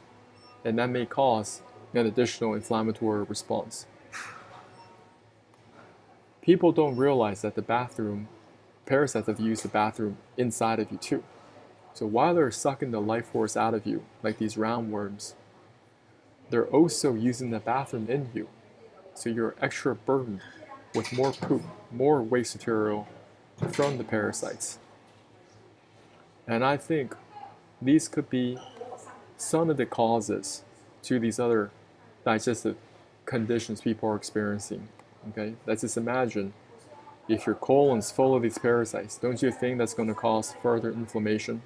and that may cause an additional inflammatory response. People don't realize that the bathroom, parasites have used the bathroom inside of you too. So while they're sucking the life force out of you, like these roundworms, they're also using the bathroom in you. So you're extra burdened with more poop, more waste material from the parasites. And I think these could be some of the causes to these other digestive conditions people are experiencing. Okay, let's just imagine if your colon's full of these parasites, don't you think that's going to cause further inflammation?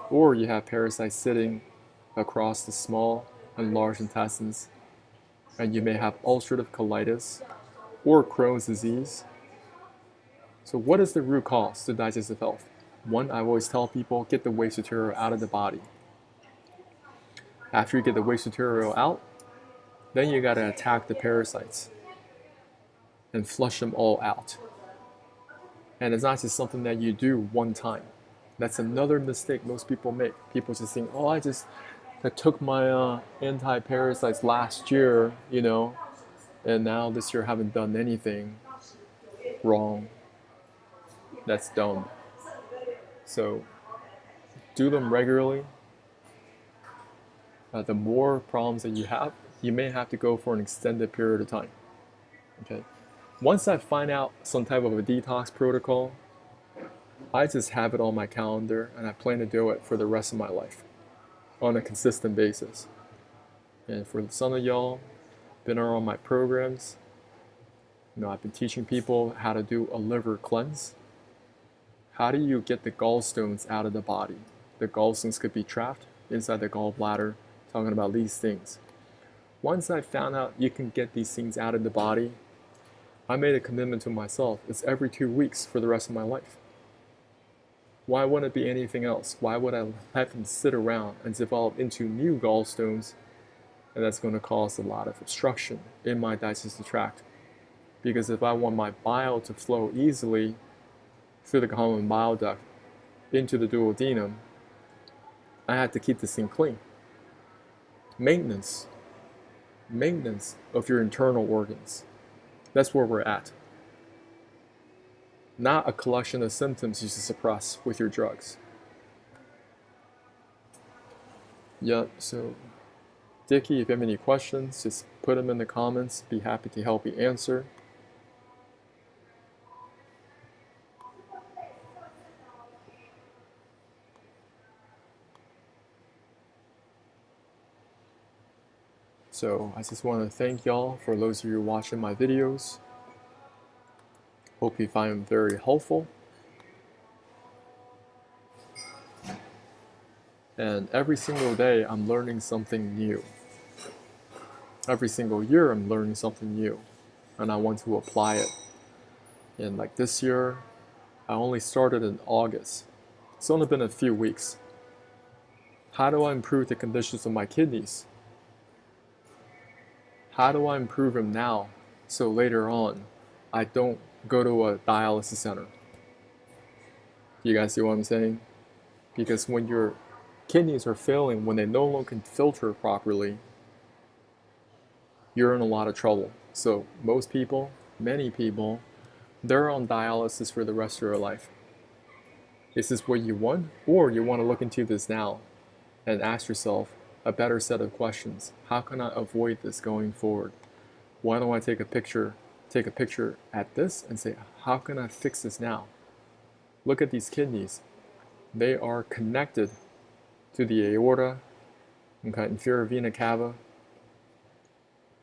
Or you have parasites sitting across the small and large intestines, and you may have ulcerative colitis or Crohn's disease. So what is the root cause to digestive health? One, I always tell people, get the waste material out of the body. After you get the waste material out, then you got to attack the parasites and flush them all out. And it's not just something that you do one time. That's another mistake most people make. People just think, oh, I took my anti-parasites last year, and now this year I haven't done anything wrong. That's dumb. So do them regularly. The more problems that you have, you may have to go for an extended period of time. Okay. Once I find out some type of a detox protocol, I just have it on my calendar and I plan to do it for the rest of my life on a consistent basis. And for some of y'all been on my programs, I've been teaching people how to do a liver cleanse. How do you get the gallstones out of the body? The gallstones could be trapped inside the gallbladder, talking about these things. Once I found out you can get these things out of the body, I made a commitment to myself. It's every 2 weeks for the rest of my life. Why wouldn't it be anything else? Why would I have them sit around and develop into new gallstones? And that's going to cause a lot of obstruction in my digestive tract. Because if I want my bile to flow easily through the common bile duct into the duodenum, I have to keep this thing clean. Maintenance of your internal organs. That's where we're at. Not a collection of symptoms you should suppress with your drugs. Yeah, so Dicky, if you have any questions, just put them in the comments. Be happy to help you answer. So I just want to thank y'all for those of you watching my videos. Hope you find them very helpful. And every single day I'm learning something new. Every single year I'm learning something new. And I want to apply it. And like this year, I only started in August. It's only been a few weeks. How do I improve the conditions of my kidneys? How do I improve them now so later on I don't go to a dialysis center? You guys see what I'm saying? Because when your kidneys are failing, when they no longer can filter properly, you're in a lot of trouble. So most people, many people, they're on dialysis for the rest of their life. Is this what you want? Or you want to look into this now and ask yourself a better set of questions. How can I avoid this going forward? Why don't I take a picture at this and say, how can I fix this now? Look at these kidneys. They are connected to the aorta, okay, inferior vena cava.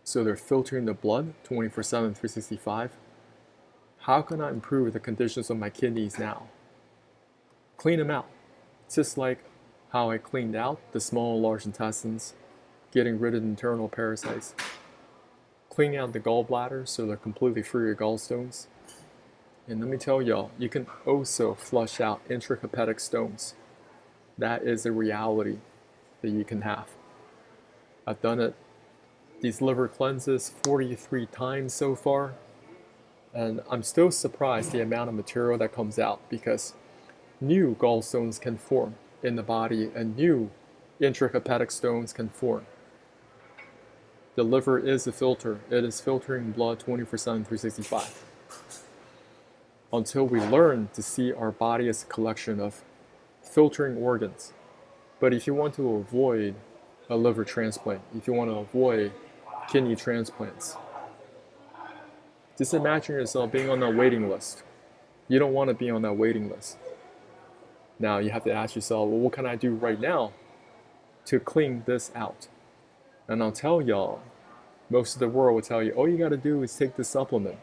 So they're filtering the blood 24/7, 365. How can I improve the conditions of my kidneys now? Clean them out. Just like how I cleaned out the small and large intestines, getting rid of internal parasites. Cleaning out the gallbladder so they're completely free of gallstones. And let me tell y'all, you can also flush out intrahepatic stones. That is a reality that you can have. I've done it, these liver cleanses, 43 times so far. And I'm still surprised the amount of material that comes out, because new gallstones can form in the body and new intrahepatic stones can form. The liver is a filter. It is filtering blood 24/7, 365. Until we learn to see our body as a collection of filtering organs. But if you want to avoid a liver transplant, if you want to avoid kidney transplants, just imagine yourself being on that waiting list. You don't want to be on that waiting list. Now you have to ask yourself, well, what can I do right now to clean this out? And I'll tell y'all, most of the world will tell you, all you got to do is take this supplement,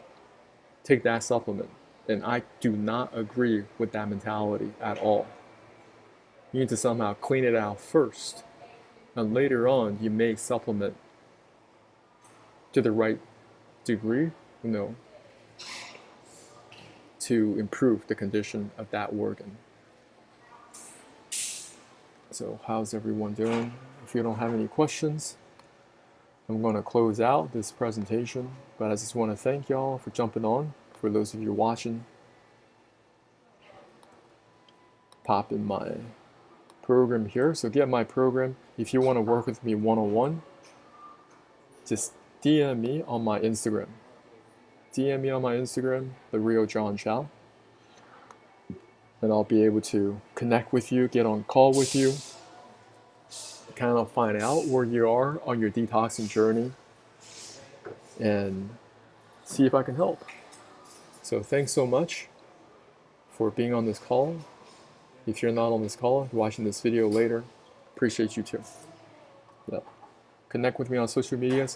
take that supplement. And I do not agree with that mentality at all. You need to somehow clean it out first. And later on, you may supplement to the right degree, to improve the condition of that organ. So how's everyone doing? If you don't have any questions, I'm going to close out this presentation, but I just want to thank y'all for jumping on. For those of you watching, pop in my program here. So get my program. If you want to work with me one-on-one, just DM me on my Instagram. DM me on my Instagram, The Real John Chow. And I'll be able to connect with you, get on call with you, kind of find out where you are on your detoxing journey, and see if I can help. So thanks so much for being on this call. If you're not on this call, you're watching this video later, appreciate you too. Yep. Connect with me on social media.